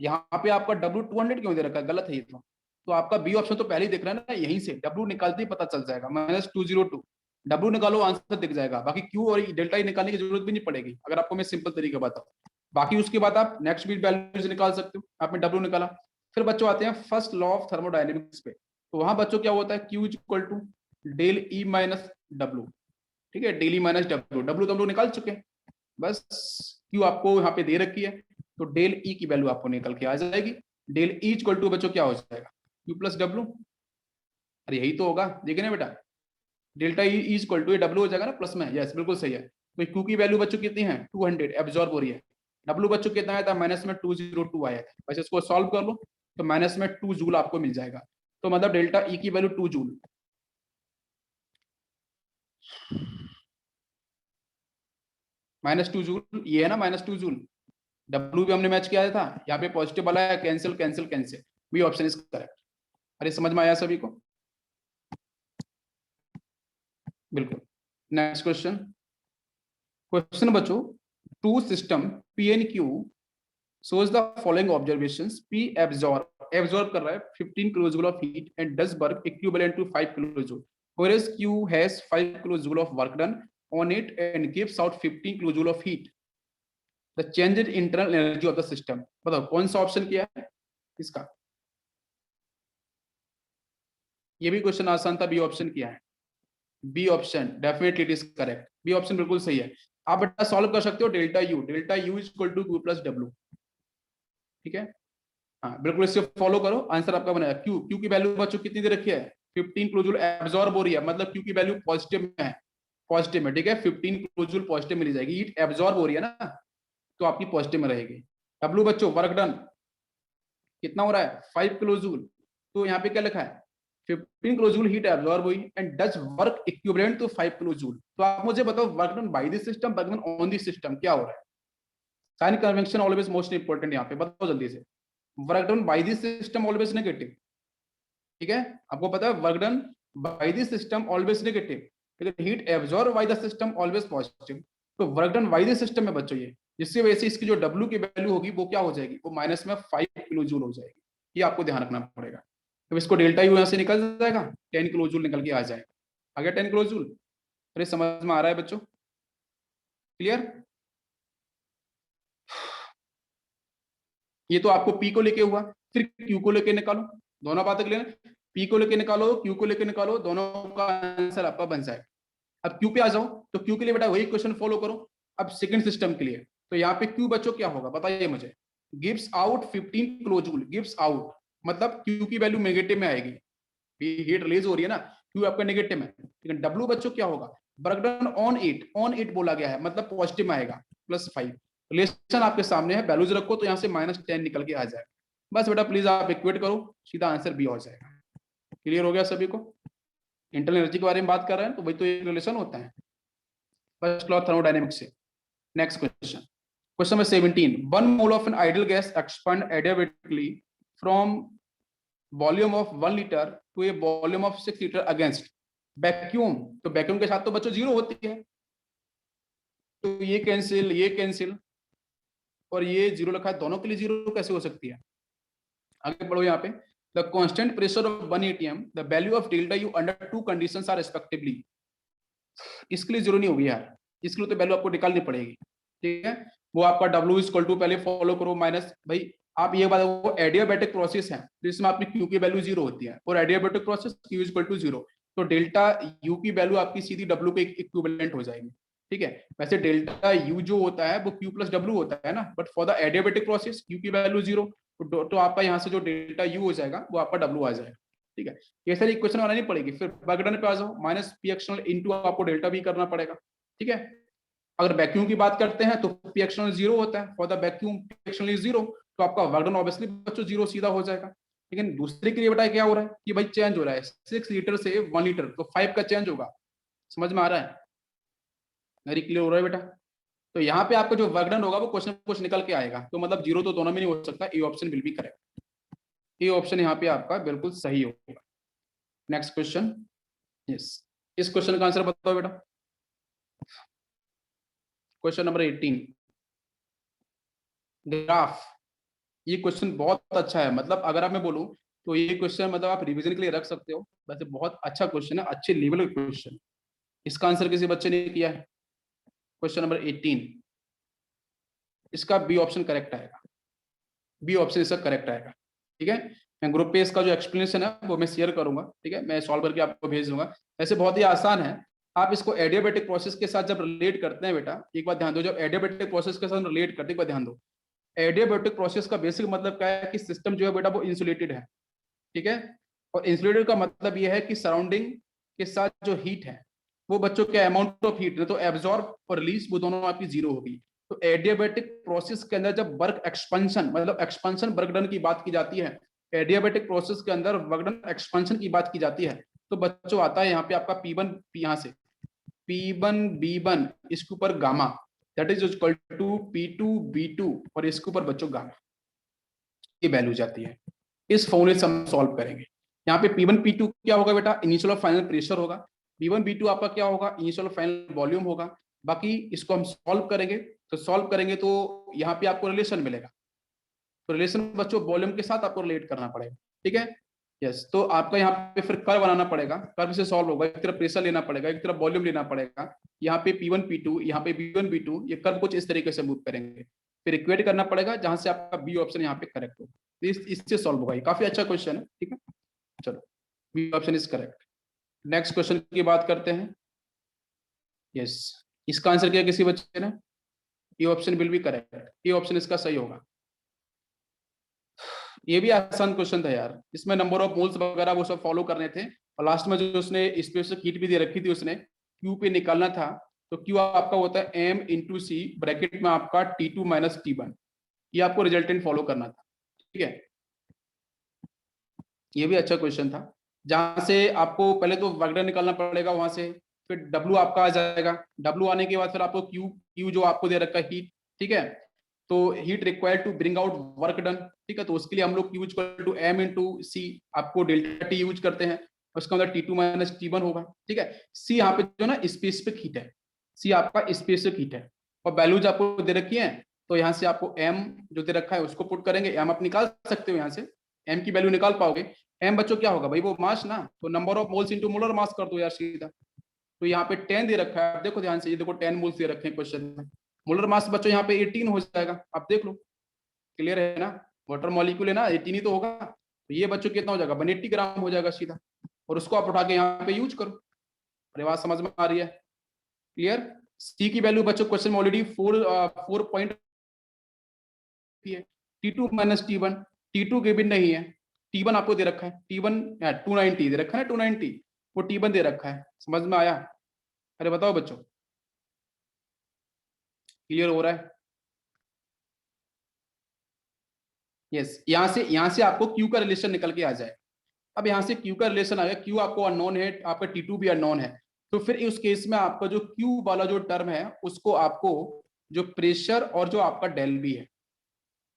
यहाँ पे आपका W 200 क्यों दे रखा है, गलत है ये तो आपका बी ऑप्शन तो पहले ही दिख रहा है ना, यहीं से W निकालते ही पता चल जाएगा, -202। W निकालो आंसर दिख जाएगा, बाकी Q और डेल्टा ही निकालने की जरूरत भी नहीं पड़ेगी, अगर आपको मैं सिंपल तरीका बताऊं। बाकी उसके बाद आप नेक्स्ट भी वैल्यूज निकाल सकते हो। आपने W निकाला, फिर बच्चों आते हैं फर्स्ट लॉ ऑफ थर्मोडायनेमिक्स पे। तो वहां बच्चों क्या होता है, Q equal to del E minus W. ठीक है, del E minus W, W तो हम लोग निकाल चुके हैं, बस Q आपको यहाँ पे दे रखी है, तो डेल ई की वैल्यू आपको निकल के आ जाएगी। डेल ई इक्वल टू बच्चों क्या हो जाएगा, Q प्लस डब्ल्यू। अरे यही तो होगा, देखे ना बेटा, delta E equal to W हो जाएगा ना प्लस में, यस बिल्कुल सही है। तो Q की वैल्यू बच्चों कितनी है, 200 एब्जॉर्ब हो रही है। डब्ल्यू बच्चों कितना आया था, माइनस में 202 आया था, बस इसको सॉल्व कर लो, तो माइनस में 2 जूल आपको मिल जाएगा। तो मतलब डेल्टा ई की वैल्यू 2 जूल। -2 जूल, ये है ना -2 जूल। डब्ल्यू भी हमने मैच किया था, यहाँ पे पॉजिटिव वाला है, cancel cancel cancel, B option is correct. अरे समझ में आया सभी को, बिल्कुल। नेक्स्ट क्वेश्चन, क्वेश्चन बच्चों, two system P and Q shows the following observations. P absorb कर रहा है 15 kilojoule of heat and does work equivalent to 5 kilojoule, whereas Q has 5 kilojoule of work done on it and gives out 15 kilojoule of heat. The change in internal energy of the system. बताओ कौन सा option किया है इसका? ये भी question आसान था, बी ऑप्शन किया है। B option definitely it is correct, B option बिल्कुल सही है। आप बेटा सॉल्व कर सकते हो, delta U is equal to Q plus W. ठीक है, हाँ बिल्कुल, इससे फॉलो करो, आंसर आपका बनेगा। क्यू, क्यू की वैल्यू बच्चों कितनी दे रखी है, 15 किलोजूल एब्जॉर्ब हो रही है, मतलब क्यू की वैल्यू पॉजिटिव में है, पॉजिटिव में। ठीक है, 15 किलोजूल पॉजिटिव मिल जाएगी, हीट एब्जॉर्ब हो रही है ना, तो आपकी पॉजिटिव में रहेगी। डब्ल्यू बच्चों वर्क डन कितना हो रहा है, 5 किलोजूल, तो यहाँ पे क्या लिखा है, 15 किलोजूल हीट एब्जॉर्ब हुई and does work equivalent to 5 kilojoule. तो आप मुझे बताओ, work done by this system, work done on this system, क्या हो रहा है? Sign convention always most important, यहाँ पे बताओ जल्दी से। Work done by this system always negative. ठीक है, आपको पता है work done by this system always negative, लेकिन heat absorb by the system always positive. तो work done by this system में बच्चों ये जिसकी वजह से इसकी जो W की वैल्यू होगी वो क्या हो जाएगी, वो माइनस में 5 किलो जूल हो जाएगी। ये आपको ध्यान रखना पड़ेगा। तो इसको डेल्टा यू यहाँ से निकल जाएगा, 10 किलो जूल निकल के आ जाएगा। आ गया 10 किलो जूल। अरे समझ में आ रहा है बच्चों, क्लियर? ये तो आपको पी को लेके हुआ, फिर क्यू को लेके निकालो, दोनों बातें क्लियर। पी को लेके निकालो, क्यू को लेके निकालो, दोनों का आंसर आपका बन जाएगा। अब क्यू पे आ जाओ, तो क्यू के लिए बेटा वही क्वेश्चन फॉलो करो। अब सेकंड सिस्टम के लिए, तो यहाँ पे क्यू बच्चों क्या होगा बताइए मुझे। Gives out 15 kilo joule, gives out मतलब क्यू की वैल्यू नेगेटिव में आएगी, हीट रिलीज हो रही है ना, क्यू आपका नेगेटिव में। लेकिन डब्ल्यू बच्चों क्या होगा, वर्क डन ऑन इट बोला गया है, मतलब पॉजिटिव में आएगा, +5। रिलेशन आपके सामने है, वैल्यूज रखो तो यहाँ से -10 निकल के आ जाएगा। बस बेटा प्लीज आप इक्वेट करो, सीधा आंसर बी हो जाएगा। क्लियर हो गया सभी को? इंटरनल एनर्जी के बारे में बात कर रहे हैं तो वही तो एक रिलेशन होता है फर्स्ट लॉ थर्मोडायनेमिक्स से। Next question, question number 17, 1 mole of an ideal gas expand adiabatically from volume of 1 litre to a volume of 6 litre against vacuum. तो वैक्यूम के साथ तो बच्चों जीरो होती है, तो ये कैंसिल और ये जीरो लिखा है, दोनों के लिए जीरो कैसे हो सकती है? आगे बढ़ो यहाँ पे, the constant pressure of 1 atm, the value of delta U under two conditions are respectively. इसके लिए जीरो नहीं होगी यार, इसके लिए तो वैल्यू आपको निकालनी पड़ेगी, ठीक है। वो आपका W इक्वल टू पहले फॉलो करो माइनस, भाई आप ये बात, वो एडियाबैटिक प्रोसेस है तो इसमें आपकी Q की वैल्यू जीरो होती है, और adiabatic process Q equal to zero, तो डेल्टा U की वैल्यू आपकी सीधी W के इक्विवेलेंट हो जाएगी, ठीक है। वैसे डेल्टा U जो होता है वो Q प्लस W होता है ना, but for the adiabatic process Q की वैल्यू जीरो, तो आपका यहाँ से जो डेल्टा U हो जाएगा वो आपका W आ जाएगा, ठीक है। ये सारी इक्वेशन बनानी पड़ेगी, फिर वर्कडन पे आ जाओ, माइनस पी एक्सटर्नल इनटू आपको डेल्टा भी करना पड़ेगा, ठीक है। अगर वैक्यूम की बात करते हैं तो पी एक्सटर्नल जीरो होता है, for the vacuum P external is zero, तो आपका वर्कडन ऑब्वियसली बच्चों जीरो सीधा हो जाएगा। लेकिन दूसरे के लिए बेटा क्या हो रहा है कि भाई चेंज हो रहा है, 6 लीटर से 1 लीटर, तो 5 का चेंज होगा, समझ में आ रहा है? वेरी क्लियर हो रहा है बेटा? तो यहाँ पे आपका जो वर्कडन होगा वो क्वेश्चन कुछ निकल के आएगा, तो मतलब जीरो तो दोनों में नहीं हो सकता, A option will be correct, A option यहाँ पे आपका बिल्कुल सही होगा। नेक्स्ट क्वेश्चन, यस, इस क्वेश्चन का आंसर बताओ बेटा। Question number 18, graph. ये क्वेश्चन बहुत अच्छा है, मतलब अगर आप मैं बोलूं तो ये क्वेश्चन मतलब आप रिवीजन के लिए रख सकते हो, वैसे बहुत अच्छा क्वेश्चन है, अच्छे लेवल का क्वेश्चन। इसका आंसर किसी बच्चे ने किया है, क्वेश्चन नंबर 18, इसका बी ऑप्शन करेक्ट आएगा, बी ऑप्शन इसका करेक्ट आएगा, ठीक है। मैं ग्रुप पे इसका जो एक्सप्लेनेशन है वो मैं शेयर करूंगा, ठीक है, मैं सॉल्व करके आपको भेज दूंगा। वैसे बहुत ही आसान है, आप इसको एडियाबैटिक प्रोसेस के साथ जब रिलेट करते हैं बेटा, एक बात ध्यान दो, जब एडियाबैटिक प्रोसेस के साथ रिलेट करते हैं, एक बात ध्यान दो, एडियाबैटिक प्रोसेस का बेसिक मतलब क्या है कि सिस्टम जो है बेटा वो इंसुलेटेड है, ठीक है। और इंसुलेटेड का मतलब ये है कि सराउंडिंग के साथ जो हीट है वो बच्चों के अमाउंट ऑफ हीट, तो एब्जॉर्ब और रिलीज वो दोनों आपकी जीरो होगी। तो एडियाबैटिक प्रोसेस के अंदर जब वर्क एक्सपेंशन, मतलब एक्सपेंशन वर्क डन की बात की जाती है, एडियाबैटिक प्रोसेस के अंदर वर्क डन एक्सपेंशन की बात की जाती है, तो बच्चों आता है यहाँ पे आपका P1, यहाँ से P1 B1 इसके ऊपर gamma, that is equal to P2 B2, और इसके ऊपर बच्चों गामा, ये वैल्यू जाती है। इस फॉर्मूले से हम सॉल्व करेंगे। यहाँ पे P1 P2 क्या होगा बेटा, इनिशियल और फाइनल प्रेशर होगा, B1 B2 आपका क्या होगा, इनिशियल और फाइनल वॉल्यूम होगा। बाकी इसको हम सॉल्व करेंगे, तो यहाँ पे आपको रिलेशन मिलेगा, तो रिलेशन बच्चों वॉल्यूम के साथ आपको रिलेट करना पड़ेगा, ठीक है। यस, तो आपका यहाँ पे फिर कर्व बनाना पड़ेगा, कर्व से सॉल्व होगा, एक तरफ प्रेशर लेना पड़ेगा, एक तरफ वॉल्यूम लेना पड़ेगा, यहाँ पे P1 P2, यहाँ पे B1 B2, ये कर्व कुछ इस तरीके से मूव करेंगे, फिर इक्वेट करना पड़ेगा जहां से आपका बी ऑप्शन यहाँ पे करेक्ट होगा, इससे सॉल्व होगा। ये काफी अच्छा क्वेश्चन है, ठीक है, चलो B option is correct. Next question की बात करते हैं, यस, इसका आंसर किया किसी बच्चे ने, ये ऑप्शन विल बी करेक्ट, ये ऑप्शन इसका सही होगा। ये भी आसान क्वेश्चन था यार, इसमें नंबर ऑफ मोल्स वगैरह वो सब फॉलो करने थे, और लास्ट में जो उसने स्पेसिफिक हीट भी दे रखी थी उसने, क्यू पे निकालना था, तो क्यू आपका होता है M इंटू सी, ब्रैकेट में आपका T2 माइनस T1, ये आपको रिजल्टेंट फॉलो करना था, ठीक है। ये भी अच्छा क्वेश्चन था, जहां से आपको पहले तो वर्क डन निकालना पड़ेगा, वहां से फिर W आपका आ जाएगा, W आने के बाद फिर आपको Q जो आपको दे रखा है हीट, ठीक है, तो heat required to bring out work done, ठीक है, तो उसके लिए हम लोग Q equal to M into C, आपको डेल्टा T यूज करते हैं, उसका मतलब T2 माइनस T1 होगा, ठीक है। सी यहाँ पे जो ना स्पेसिफिक हीट है, सी आपका स्पेसिफिक हीट है, और वैल्यूज आपको दे रखी है, तो यहाँ से आपको m जो दे रखा है उसको पुट करेंगे, m आप निकाल सकते हो यहाँ से, m की वैल्यू निकाल पाओगे। m बच्चों क्या होगा भाई, वो मास ना, तो number of moles into molar mass कर दो यार सीधा। तो यहाँ पे 10 दे रखा है, आप देखो ध्यान से, ये देखो 10 मोल्स दे रखे हैं क्वेश्चन में। मोलर मास बच्चों यहाँ पे 18 हो जाएगा, आप देख लो, क्लियर है ना, वाटर मॉलिक्यूल है ना, 18 ही तो होगा, तो ये बच्चों कितना हो जाएगा, 180 ग्राम हो जाएगा सीधा, और उसको आप उठा के यहाँ पे यूज करो। अरे बात समझ में आ रही है, क्लियर। सी की वैल्यू बच्चों क्वेश्चन में ऑलरेडी 4 पॉइंट है, T2 minus T1, T2 given नहीं है, T1 आपको दे रखा है, T1 290 दे रखा है ना, 290 वो T1 दे रखा है, समझ में आया। अरे बताओ बच्चों, क्लियर हो रहा है। यस, यहाँ से आपको Q का रिलेशन निकल के आ जाए। अब यहाँ से Q का रिलेशन आ गया, Q आपको अननोन है, आपका T2 भी अननोन है, तो फिर उस केस में आपका जो Q वाला जो टर्म है उसको आपको जो प्रेशर और जो आपका डेल भी है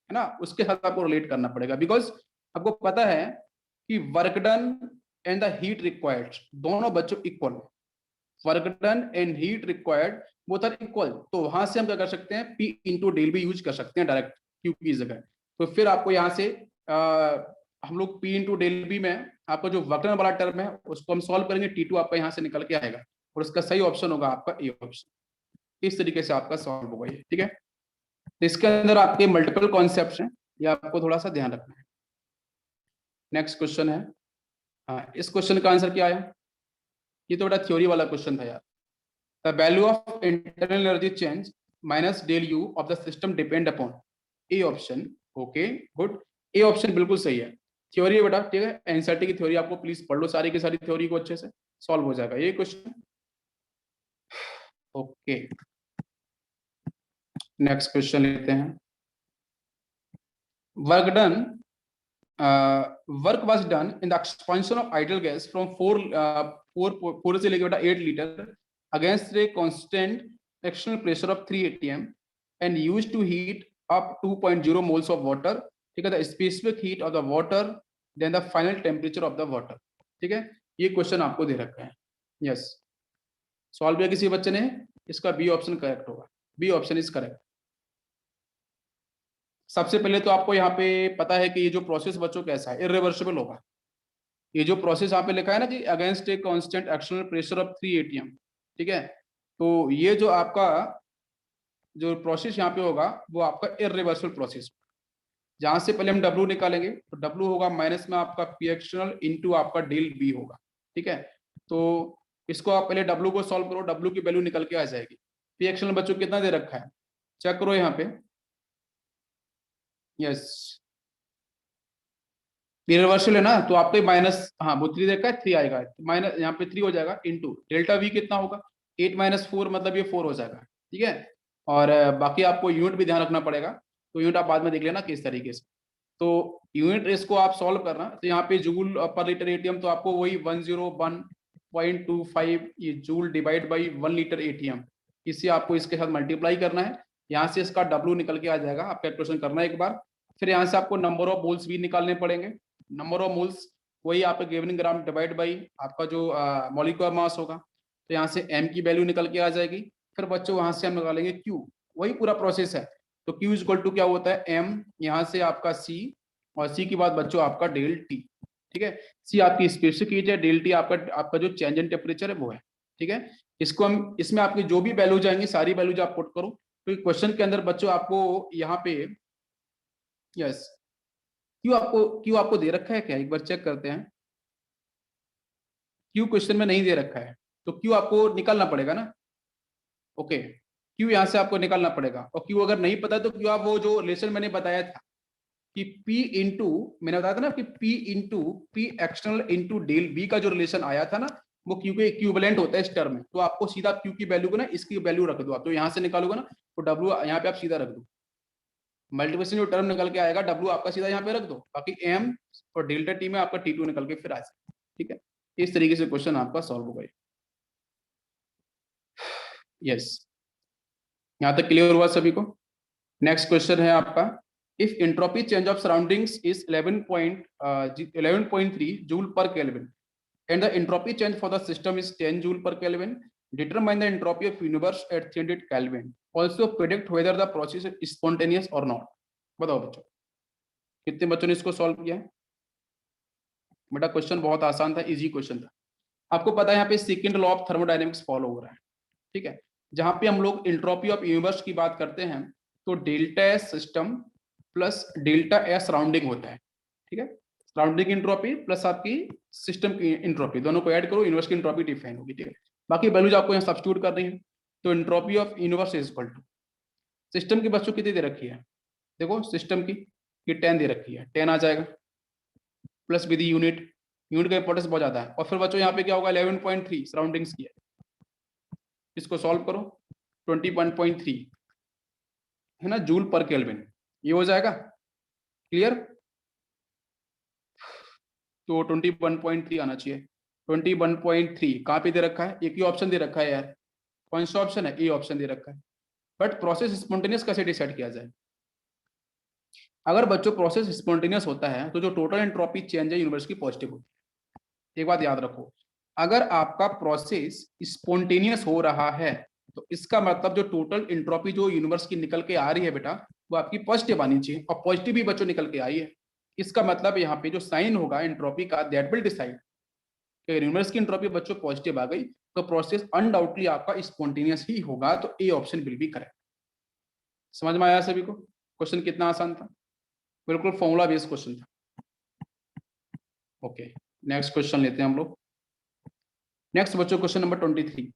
ना, उसके साथ आपको रिलेट करना पड़ेगा, बिकॉज आपको पता है कि work done and the heat required दोनों बच्चों इक्वल, work done and heat required both are equal, तो वहां से हम क्या कर सकते हैं, P into del V use कर सकते हैं डायरेक्ट Q की जगह। तो फिर आपको यहाँ से हम लोग P इंटू डेल बी में आपका जो वर्क डन वाला टर्म है उसको हम सॉल्व करेंगे, T2 आपका यहाँ से निकल के आएगा, और उसका सही ऑप्शन होगा आपका ए ऑप्शन। इस तरीके से आपका सॉल्व होगा ये, ठीक है। तो इसके अंदर आपके मल्टीपल कॉन्सेप्ट हैं, ये आपको थोड़ा सा ध्यान रखना है। नेक्स्ट क्वेश्चन है, हाँ इस क्वेश्चन का आंसर क्या आया, ये तो बड़ा थ्योरी वाला क्वेश्चन था यार। The value of internal energy change minus del U of the system depend upon A option. Okay good, A option बिल्कुल सही है, थ्योरी है बेटा, ठीक है। एनसीईआरटी की थ्योरी आपको प्लीज पढ़ लो सारी की सारी थ्योरी को, अच्छे से सॉल्व हो जाएगा ये क्वेश्चन। ओके नेक्स्ट क्वेश्चन लेते हैं। Work done work was done in the expansion of ideal gas from 4 से लेकर बेटा 8 लीटर against a constant external pressure of 3 atm and used to heat up 2.0 moles of water, ठीक है, the specific heat of the water then the final temperature of the water, ठीक है। ये question आपको दे रखा है, यस सॉल्व किया किसी बच्चे ने, इसका बी ऑप्शन करेक्ट होगा, बी ऑप्शन इज करेक्ट। सबसे पहले तो आपको यहाँ पे पता है कि ये जो प्रोसेस बच्चों कैसा है, इरिवर्सिबल होगा। ये जो प्रोसेस यहाँ पे लिखा है ना कि against a constant external pressure of 3 atm, ठीक है, तो ये जो आपका जो प्रोसेस यहाँ पे होगा वो आपका इरिवर्सिबल प्रोसेस, जहां से पहले हम W निकालेंगे, तो W होगा माइनस में आपका पी एक्सटर्नल इंटू आपका डेल बी होगा, ठीक है। तो इसको आप पहले W को सॉल्व करो, W की वैल्यू निकल के आ जाएगी। पी एक्सटर्नल बच्चों कितना दे रखा है, चेक करो यहाँ पे, यस रिवर्सल है ना, तो आपको माइनस, हाँ वो 3 देखा है, 3 आएगा, माइनस यहाँ पे 3 हो जाएगा, इंटू डेल्टा वी कितना होगा 8 माइनस 4 मतलब ये 4 हो जाएगा, ठीक है। और बाकी आपको यूनिट भी ध्यान रखना पड़ेगा, तो यूनिट आप बाद में देख लेना किस तरीके से। तो यूनिट इसको आप सॉल्व करना, तो यहाँ पे जूल पर लीटर एटीएम, तो आपको वही 101.25 ये joule divide by 1 litre ATM, इसे आपको इसके साथ मल्टीप्लाई करना है, यहाँ से इसका W निकल के आ जाएगा, आप कैलकुलेशन करना है एक बार। फिर यहाँ से आपको नंबर ऑफ मोल्स भी निकालने पड़ेंगे, नंबर ऑफ मोल्स वही आपका गिवन ग्राम डिवाइड बाई आपका जो मॉलिक्यूलर मास होगा, तो यहाँ से m की वैल्यू निकल के आ जाएगी। फिर बच्चों वहां से हम निकालेंगे Q, वही पूरा प्रोसेस है, तो Q इज इक्वल टू क्या होता है m, यहाँ से आपका C, और C के बाद बच्चों आपका डेल T, ठीक है। C आपकी स्पेसिफिक हीट है, डेल T आपका जो चेंज इन टेम्परेचर है वो है, ठीक है। इसको हम, इसमें आपकी जो भी वैल्यूज आएंगी सारी वैल्यूज आप पुट करो, तो क्वेश्चन के अंदर बच्चों आपको यहाँ पे यस क्यू आपको दे रखा है क्या, एक बार चेक करते हैं। क्यू क्वेश्चन में नहीं दे रखा है, तो क्यू आपको निकालना पड़ेगा ना, ओके क्यू यहाँ से आपको निकालना पड़ेगा, और क्यू अगर नहीं पता तो क्यू आप वो जो रिलेशन मैंने बताया था कि P इंटू, मैंने बताया था ना कि P into P external into del V का जो रिलेशन आया था ना, वो क्यू के इक्विवेलेंट होता है इस टर्म में, तो आपको सीधा क्यू की वैल्यू को ना इसकी वैल्यू रख दो आप, तो यहाँ से निकालोगे ना तो डब्ल्यू यहाँ पे आप सीधा रख दो, मल्टीप्लिकेशन जो टर्म निकल के आएगा W आपका सीधा यहाँ पे रख दो, बाकी M और डेल्टा T में आपका T2 निकल के फिर आ जाए, ठीक है। इस तरीके से क्वेश्चन आपका सॉल्व होगा। यस यहाँ तक क्लियर हुआ सभी को। नेक्स्ट क्वेश्चन है आपका, if entropy change of surroundings is 11.3 joule per kelvin and the entropy change for the system is 10 joule per kelvin, determine the entropy of universe at 300 kelvin, also predict whether the process is spontaneous और not. बताओ बच्चों, कितने बच्चों ने इसको solve किया है? बेटा क्वेश्चन बहुत आसान था, इजी क्वेश्चन था। आपको पता है यहाँ पे second law of thermodynamics follow हो रहा है, ठीक है। जहां पे हम लोग एंट्रोपी ऑफ यूनिवर्स की बात करते हैं तो delta S system plus delta S surrounding होता है, ठीक है। सराउंडिंग एंट्रोपी प्लस आपकी सिस्टम की एंट्रोपी, दोनों को ऐड करो, यूनिवर्स की एंट्रोपी डिफाइन होगी, ठीक है। बाकी वैल्यूज आपको यहाँ सब्स्टिट्यूट कर रही है। तो entropy of universe is equal to system की बच्चों कितनी दे रखी है, देखो सिस्टम की ये 10 दे रखी है, 10 आ जाएगा प्लस विद यूनिट, यूनिट का इंपॉर्टेंस बहुत ज्यादा है। और फिर बच्चों यहाँ पे क्या होगा 11.3 सराउंडिंग्स की है, इसको सॉल्व करो 21.3 है ना जूल पर केल्विन, ये हो जाएगा क्लियर। तो 21.3 आना चाहिए। 21.3 कहाँ पे दे रखा है, एक ही ऑप्शन दे रखा है यार, कौन सा ऑप्शन है, ए ऑप्शन दे रखा है। बट प्रोसेस स्पॉन्टेनियस कैसे डिसाइड किया जाए? अगर बच्चों प्रोसेस स्पॉन्टेनियस होता है तो जो टोटल एंट्रोपी चेंज है यूनिवर्स की पॉजिटिव होती है। एक बात याद रखो, अगर आपका प्रोसेस स्पॉन्टेनियस हो रहा है तो इसका मतलब जो टोटल एंट्रोपी जो यूनिवर्स की निकल के आ रही है बेटा वो आपकी पॉजिटिव आनी चाहिए, और पॉजिटिव भी बच्चों निकल के आई है। इसका मतलब यहाँ पे जो साइन होगा एंट्रोपी का दैट विल डिसाइड, यूनिवर्स की एंट्रोपी बच्चों पॉजिटिव आ गई तो प्रोसेस अनडाउटली आपका स्पॉन्टेनियस ही होगा, तो A option will be correct. समझ में आया सभी को? क्वेश्चन कितना आसान था, बिल्कुल फॉर्मूला बेस्ड क्वेश्चन था। ओके, नेक्स्ट क्वेश्चन लेते हैं हम लोग। नेक्स्ट बच्चों question number 23,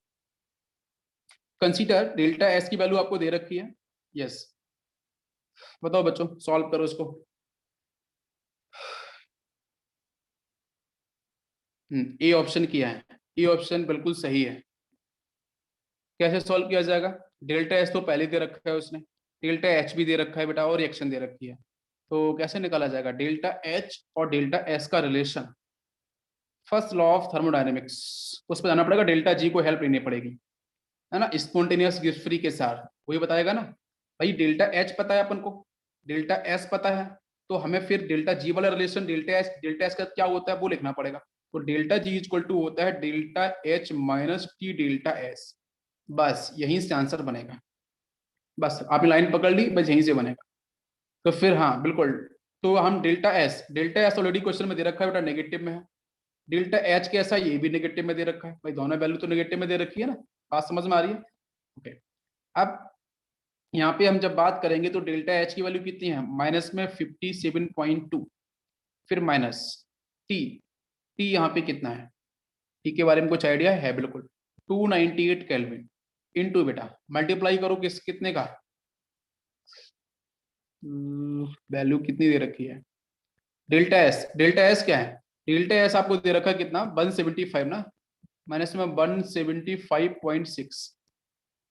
consider delta S की वैल्यू आपको दे रखी है, यस। बताओ बच्चों, सॉल्व करो इसको। ए ऑप्शन किया है, ए ऑप्शन बिल्कुल सही है। कैसे सॉल्व किया जाएगा, डेल्टा एस तो पहले दे रखा है उसने, डेल्टा एच भी दे रखा है बेटा और रिएक्शन दे रखी है, तो कैसे निकाला जाएगा डेल्टा एच और डेल्टा एस का relation. First law of thermodynamics, उस पर जाना पड़ेगा, डेल्टा जी को हेल्प लेनी पड़ेगी, है ना, स्पॉन्टेनियस गिफ्ट फ्री के साथ वही बताएगा ना। भाई डेल्टा एच पता है अपन को, डेल्टा एस पता है, तो हमें फिर डेल्टा जी वाला रिलेशन डेल्टा एस का क्या होता है वो लिखना पड़ेगा। तो डेल्टा जी इक्वल टू होता है delta H minus T delta S, बस यहीं से आंसर बनेगा। बस आपने लाइन पकड़ ली, बस यहीं से बनेगा। तो फिर हाँ बिल्कुल, तो हम डेल्टा एस ऑलरेडी क्वेश्चन में दे रखा है बेटा, नेगेटिव में है। डेल्टा एच कैसा, ये भी नेगेटिव में दे रखा है, भाई दोनों वैल्यू तो नेगेटिव में दे रखी है ना, बात समझ में आ रही है? ओके, अब यहाँ पे हम जब बात करेंगे तो डेल्टा एच की वैल्यू कितनी है, माइनस में 57.2, फिर माइनस टी, टी यहाँ पे कितना है, टी के बारे में कुछ आइडिया है बिल्कुल 298 केल्विन, इनटू बेटा मल्टीप्लाई करो कितने का, वैल्यू कितनी दे रखी है, डेल्टा एस क्या है, डेल्टा एस आपको दे रखा है कितना 175 ना, माइनस में 175.6,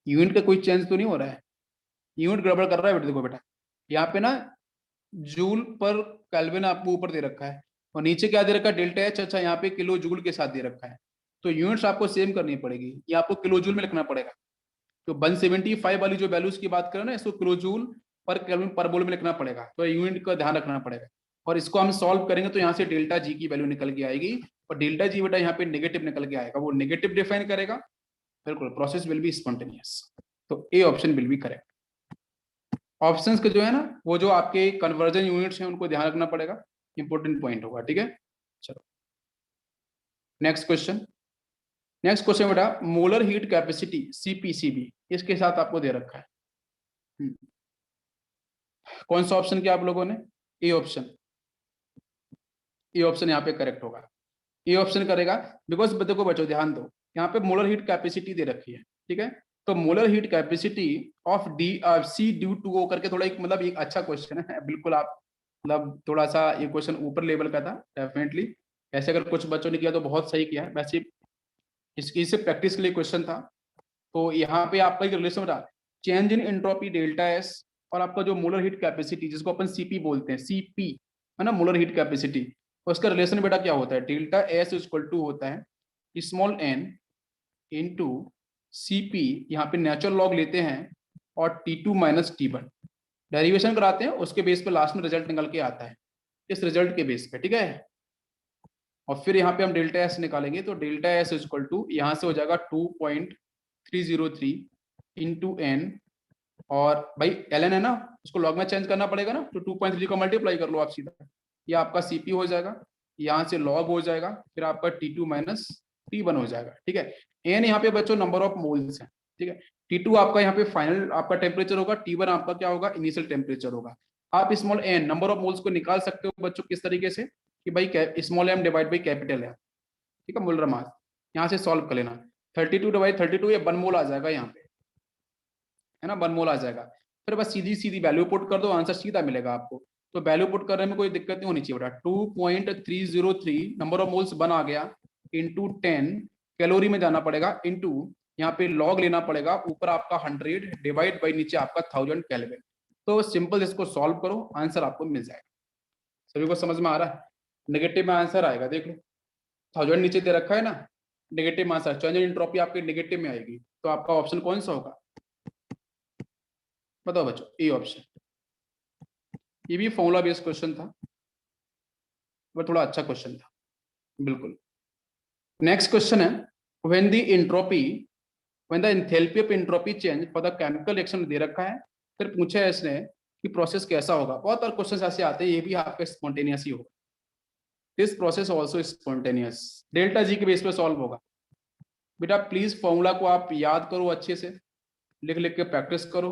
यूनिट का कोई चेंज तो नहीं हो रहा है, यूनिट गड़बड़ कर रहा है बेटा, देखो बेटा यहाँ पे ना जूल पर केल्विन आपको ऊपर दे रखा है और नीचे क्या दे रखा है डेल्टा एच, अच्छा यहाँ पे किलो जूल के साथ दे रखा है, तो यूनिट्स आपको सेम करनी पड़ेगी, ये आपको किलो जूल में लिखना पड़ेगा। तो 175 वाली जो वैल्यूज की बात करें ना, इसको किलो जूल पर केल्विन पर मोल में लिखना पड़ेगा, तो यूनिट का ध्यान रखना पड़ेगा। और इसको हम सॉल्व करेंगे तो यहाँ से डेल्टा जी की वैल्यू निकल के आएगी, और डेल्टा जी बेटा यहाँ पे नेगेटिव निकल के आएगा, वो नेगेटिव डिफाइन करेगा, बिल्कुल प्रोसेस विल बी स्पॉन्टेनियस, तो A option will be correct. Options के जो है ना वो जो आपके कन्वर्जन यूनिट्स हैं उनको ध्यान रखना पड़ेगा, इंपॉर्टेंट पॉइंट होगा, ठीक है। चलो नेक्स्ट क्वेश्चन, नेक्स्ट क्वेश्चन बेटा मोलर हीट कैपेसिटी सीपीसीबी इसके साथ आपको दे रखा है। कौन सा ऑप्शन किया आप लोगों ने, ए ऑप्शन, ए ऑप्शन यहाँ पे करेक्ट होगा, ए ऑप्शन करेगा, बिकॉज देखो बच्चों ध्यान दो, यहाँ पे मोलर हीट कैपेसिटी दे रखी है, ठीक है। तो molar heat capacity of D C due to O करके थोड़ा एक मतलब एक अच्छा क्वेश्चन है, बिल्कुल आप मतलब थोड़ा सा ये क्वेश्चन ऊपर लेवल का था डेफिनेटली, ऐसे अगर कुछ बच्चों ने किया तो बहुत सही किया है, वैसे इसकी से प्रैक्टिस के लिए क्वेश्चन था। तो यहाँ पे आपका एक रिलेशन रहा change in entropy delta S और आपका जो मोलर हीट कैपेसिटी जिसको अपन सीपी बोलते हैं, सीपी है ना मोलर हीट कैपेसिटी, उसका रिलेशन बेटा क्या होता है, डेल्टा एस इक्वल टू होता है स्मॉल एन इंटू सीपी, यहाँ पे नेचुरल लॉग लेते हैं और T2 माइनस T1 डेरिवेशन कराते हैं, उसके बेस पे लास्ट में रिजल्ट निकल के आता है, इस रिजल्ट के बेस पे, ठीक है। और फिर यहाँ पे हम डेल्टा एस निकालेंगे तो डेल्टा एस इक्वल टू यहाँ से हो जाएगा 2.0 303 इंटू एन, और भाई ln है ना, उसको लॉग में चेंज करना पड़ेगा ना, तो 2.3 को मल्टीप्लाई कर लो आप सीधा, ये आपका Cp हो जाएगा, यहाँ से लॉग हो जाएगा, फिर आपका T2 माइनस T1 हो जाएगा। ठीक है, एन यहाँ पे बच्चों नंबर ऑफ मोल्स है। ठीक है, T2 आपका यहाँ पे फाइनल आपका टेम्परेचर होगा, T1 आपका क्या होगा, इनिशियल टेम्परेचर होगा। आप small N number of moles को निकाल सकते हो बच्चों किस तरीके से, कि भाई small M divide by capital है। ठीक है, मोलर मास यहाँ से सॉल्व कर लेना, 32 डिवाइड 32, ये 1 मोल आ जाएगा यहाँ पे, है ना, 1 मोल आ जाएगा। फिर बस सीधी सीधी वैल्यू पुट कर दो, आंसर सीधा मिलेगा आपको। तो वैल्यू पुट करने में कोई दिक्कत नहीं होनी चाहिए बेटा। 2.303 नंबर ऑफ मोल्स 1 आ गया, इंटू 10 कैलोरी में जाना पड़ेगा, इंटू यहाँ पे लॉग लेना पड़ेगा, ऊपर आपका 100 डिवाइड बाई नीचे आपका 1000 केल्विन। तो सिंपल इसको सॉल्व करो, आंसर आपको मिल जाएगा। सभी को समझ में आ रहा है? नेगेटिव में आंसर आएगा, देख लो 1000 नीचे दे रखा है ना, नेगेटिव में आंसर, चेंज इन एंट्रोपी आपके नेगेटिव में आएगी। तो आपका ऑप्शन कौन सा होगा, बताओ बच्चों? A option. ये भी फॉर्मूला बेस्ड क्वेश्चन था, वो थोड़ा अच्छा क्वेश्चन था, बिल्कुल। नेक्स्ट क्वेश्चन है, when the entropy, when the enthalpy of entropy change for the chemical reaction दे रखा है, फिर पूछा है इसने कि प्रोसेस कैसा होगा। बहुत और क्वेश्चन ऐसे आते हैं, ये भी आपका स्पॉन्टेनियस ही होगा। This process also spontaneous, delta G के बेस पे सॉल्व होगा। बेटा प्लीज फॉर्मूला को आप याद करो अच्छे से, लिख लिख के प्रैक्टिस करो,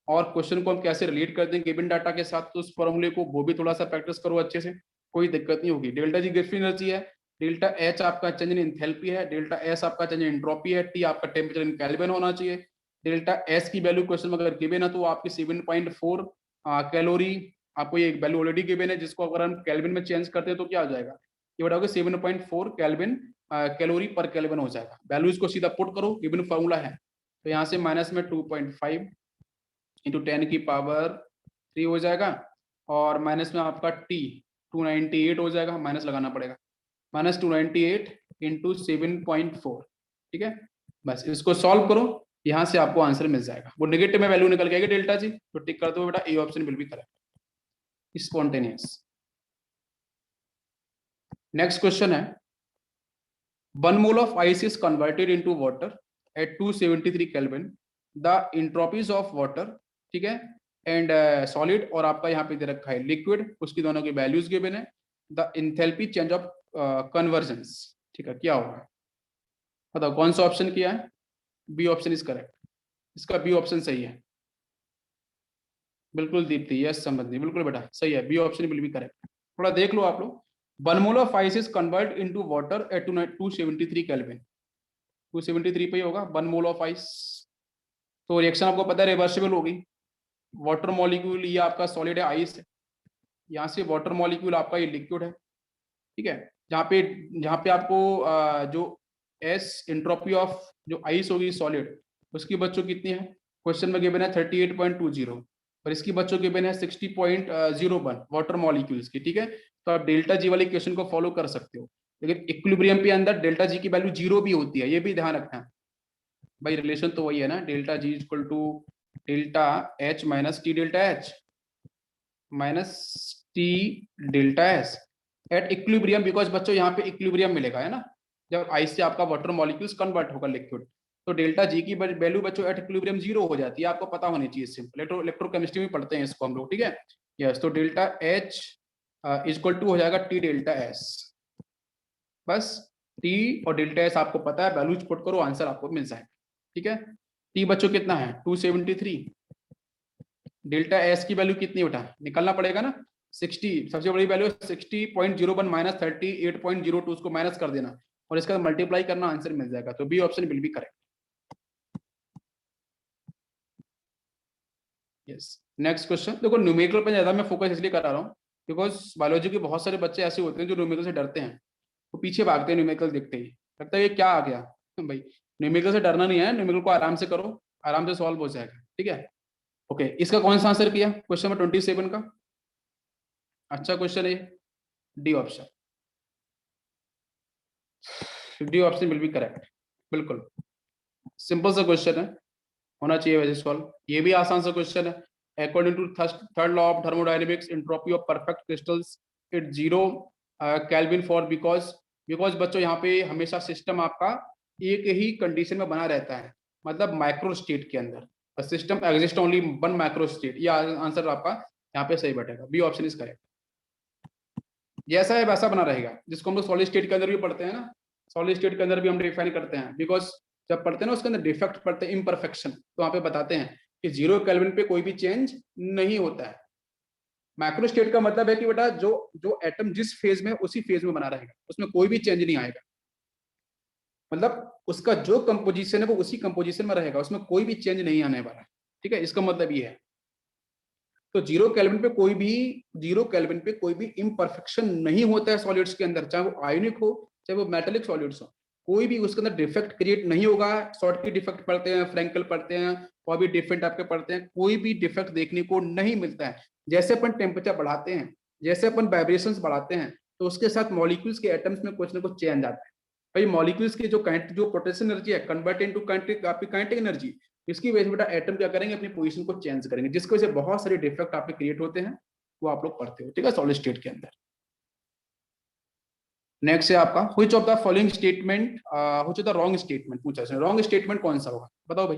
और क्वेश्चन को हम कैसे रिलेट करते हैं गिवन डाटा के साथ, तो उस फॉर्मूले को वो भी थोड़ा सा प्रैक्टिस करो अच्छे से, कोई दिक्कत नहीं होगी। डेल्टा जी गिब्स एनर्जी है, डेल्टा एच आपका चेंज इन एंथैल्पी है, डेल्टा एस आपका चेंज इन एंट्रोपी है, टी आपका टेम्परेचर इन केल्विन होना चाहिए। डेल्टा एस की वैल्यू क्वेश्चन में अगर गिवन है तो आपकी 7.4 कैलोरी, आपको ये वैल्यू ऑलरेडी गिवन है, जिसको अगर हम केल्विन में चेंज करते हैं तो क्या हो जाएगा, ये बताओगे 7.4 केल्विन कैलोरी पर केल्विन हो जाएगा। वैल्यूज को सीधा पुट करो, गिवन फॉर्मूला है, तो यहाँ से माइनस में 2.5 इंटू 10 की पावर 3 हो जाएगा, और माइनस में आपका टी 298 हो जाएगा, माइनस लगाना पड़ेगा, माइनस 298 इंटू 7.4। ठीक है, बस इसको सॉल्व करो, यहाँ से आपको आंसर मिल जाएगा। वो नेगेटिव में वैल्यू निकल गई डेल्टा जी, तो टिक कर दो बेटा, A option will be correct, spontaneous. Next question है, 1 mole of ice is converted into water at 273 Kelvin. The entropies of water, ठीक है, एंड सॉलिड, और आपका यहाँ पे दे रखा है लिक्विड, उसकी दोनों की वैल्यूज गिवन है। The enthalpy change of convergence, ठीक है, क्या होगा बताओ, कौन सा ऑप्शन किया है? बी ऑप्शन इज करेक्ट, इसका बी ऑप्शन सही है, बिल्कुल दीप्ति, यस संबंधी, बिल्कुल बेटा सही है, B option will be correct. थोड़ा देख लो आप लोग, 1 mole of ice is convert into water at 273 Kelvin, 273 पे ही होगा 1 मोल ऑफ आइस। तो रिएक्शन आपको पता है रिवर्सिबल होगी, वाटर मॉलिक्यूल ये आपका सॉलिड है, आइस है, यहाँ से वाटर मॉलिक्यूल आपका ये लिक्विड है। ठीक है, जहाँ पे आपको जो एस एंट्रोपी ऑफ जो आइस होगी सॉलिड, उसकी बच्चों कितनी है, क्वेश्चन में गिवन है 38.20, और इसकी बच्चों गिवन है 60.01 वाटर मॉलिक्यूल्स की। ठीक है, तो आप डेल्टा जी वाले क्वेश्चन को फॉलो कर सकते हो, लेकिन इक्विलिब्रियम के अंदर डेल्टा जी की वैल्यू 0 भी होती है, ये भी ध्यान रखना भाई, रिलेशन तो वही है ना, delta G equal to delta H minus T delta H minus T delta S at equilibrium, because बच्चों यहाँ पे इक्विलिब्रियम मिलेगा, है ना, जब आइस से आपका वाटर मॉलिक्यूल्स कन्वर्ट होगा लिक्विड, तो डेल्टा जी की वैल्यू बच्चों एट इक्विलिब्रियम 0 हो जाती है, आपको पता होनी चाहिए, सिंपल इलेक्ट्रोकेमिस्ट्री में पढ़ते हैं इसको हम लोग। ठीक है, यस, तो डेल्टा एच इक्वल टू हो जाएगा टी डेल्टा एस, बस टी और डेल्टा एस आपको पता है, वैल्यूज पुट करो, आंसर आपको मिल जाएगा। ठीक है, टी बच्चों कितना है 273, डेल्टा एस की वैल्यू कितनी उठा निकलना पड़ेगा ना, 60, सबसे बड़ी वैल्यू 60.01 माइनस 38.02, उसको माइनस कर देना और इसका मल्टीप्लाई करना, आंसर मिल जाएगा। तो B option will be correct. Yes, next question देखो, न्यूमेरिकल पे ज्यादा मैं फोकस इसलिए कर रहा हूँ बिकॉज बायोलॉजी के बहुत सारे बच्चे ऐसे होते हैं जो न्यूमेरिकल से डरते हैं, वो पीछे भागते हैं न्यूमेरिकल देखते ही, लगता है ये क्या आ गया भाई, न्यूमेरिकल से डरना नहीं है, न्यूमेरिकल को आराम से करो, आराम से सॉल्व हो जाएगा। ठीक है, ओके, इसका कौन सा आंसर किया क्वेश्चन नंबर 27 का? अच्छा क्वेश्चन है, D option, D option will be correct, बिल्कुल सिंपल सा क्वेश्चन है, होना चाहिए वैसे सॉल्व, ये भी आसान सा क्वेश्चन है। According to third law of thermodynamics, entropy of perfect crystals it 0 kelvin for, because बच्चों यहाँ पे हमेशा सिस्टम आपका एक ही कंडीशन में बना रहता है, मतलब माइक्रो स्टेट के अंदर। System exist only one micro state. ये आंसर आपका यहाँ पे सही बैठेगा, बी ऑप्शन इज करेक्ट। जैसा है वैसा बना रहेगा, जिसको हम लोग सॉलिड स्टेट के अंदर भी पढ़ते हैं ना, सॉलिड स्टेट के अंदर भी हम डिफाइन करते हैं, बिकॉज जब पढ़ते हैं ना उसके अंदर डिफेक्ट पढ़ते हैं, इम्परफेक्शन, तो वहाँ पे बताते हैं कि 0 केल्विन पे कोई भी चेंज नहीं होता है। मैक्रो स्टेट का मतलब है कि बेटा जो जो एटम जिस फेज में उसी फेज में बना रहेगा, उसमें कोई भी चेंज नहीं आएगा। मतलब उसका जो कंपोजिशन है वो उसी कंपोजिशन में रहेगा, उसमें कोई भी चेंज नहीं आने वाला। ठीक है, इसका मतलब ये है। तो 0 केल्विन पे कोई भी 0 केल्विन पे कोई भी इम्परफेक्शन नहीं होता है सॉलिड्स के अंदर, चाहे वो आयोनिक हो चाहे वो मेटेलिक सॉलिड्स हो, कोई भी उसके अंदर डिफेक्ट क्रिएट नहीं होगा। शॉर्ट की डिफेक्ट पढ़ते हैं, फ्रैंकल पढ़ते हैं, और भी डिफरेंट आपके पढ़ते हैं, कोई भी डिफेक्ट देखने को नहीं मिलता है। जैसे अपन टेम्परेचर बढ़ाते हैं, जैसे अपन वाइब्रेशंस बढ़ाते हैं, तो उसके साथ मॉलिक्यूल्स के एटम्स में कुछ ना कुछ चेंज आता है। भाई मॉलिक्यूल्स की जो पोटेंशियल एनर्जी है कन्वर्ट इनटू काइनेटिक एनर्जी, इसकी वजह से बेटा एटम क्या करेंगे, अपनी पोजीशन को चेंज करेंगे, जिसकी वजह से बहुत सारे डिफेक्ट आपके क्रिएट होते हैं, वो आप लोग पढ़ते हो। ठीक है, सॉलिड स्टेट के अंदर। नेक्स्ट है आपका which of the following statement, which of the wrong statement पूछा है। रॉन्ग स्टेटमेंट कौन सा होगा बताओ भाई।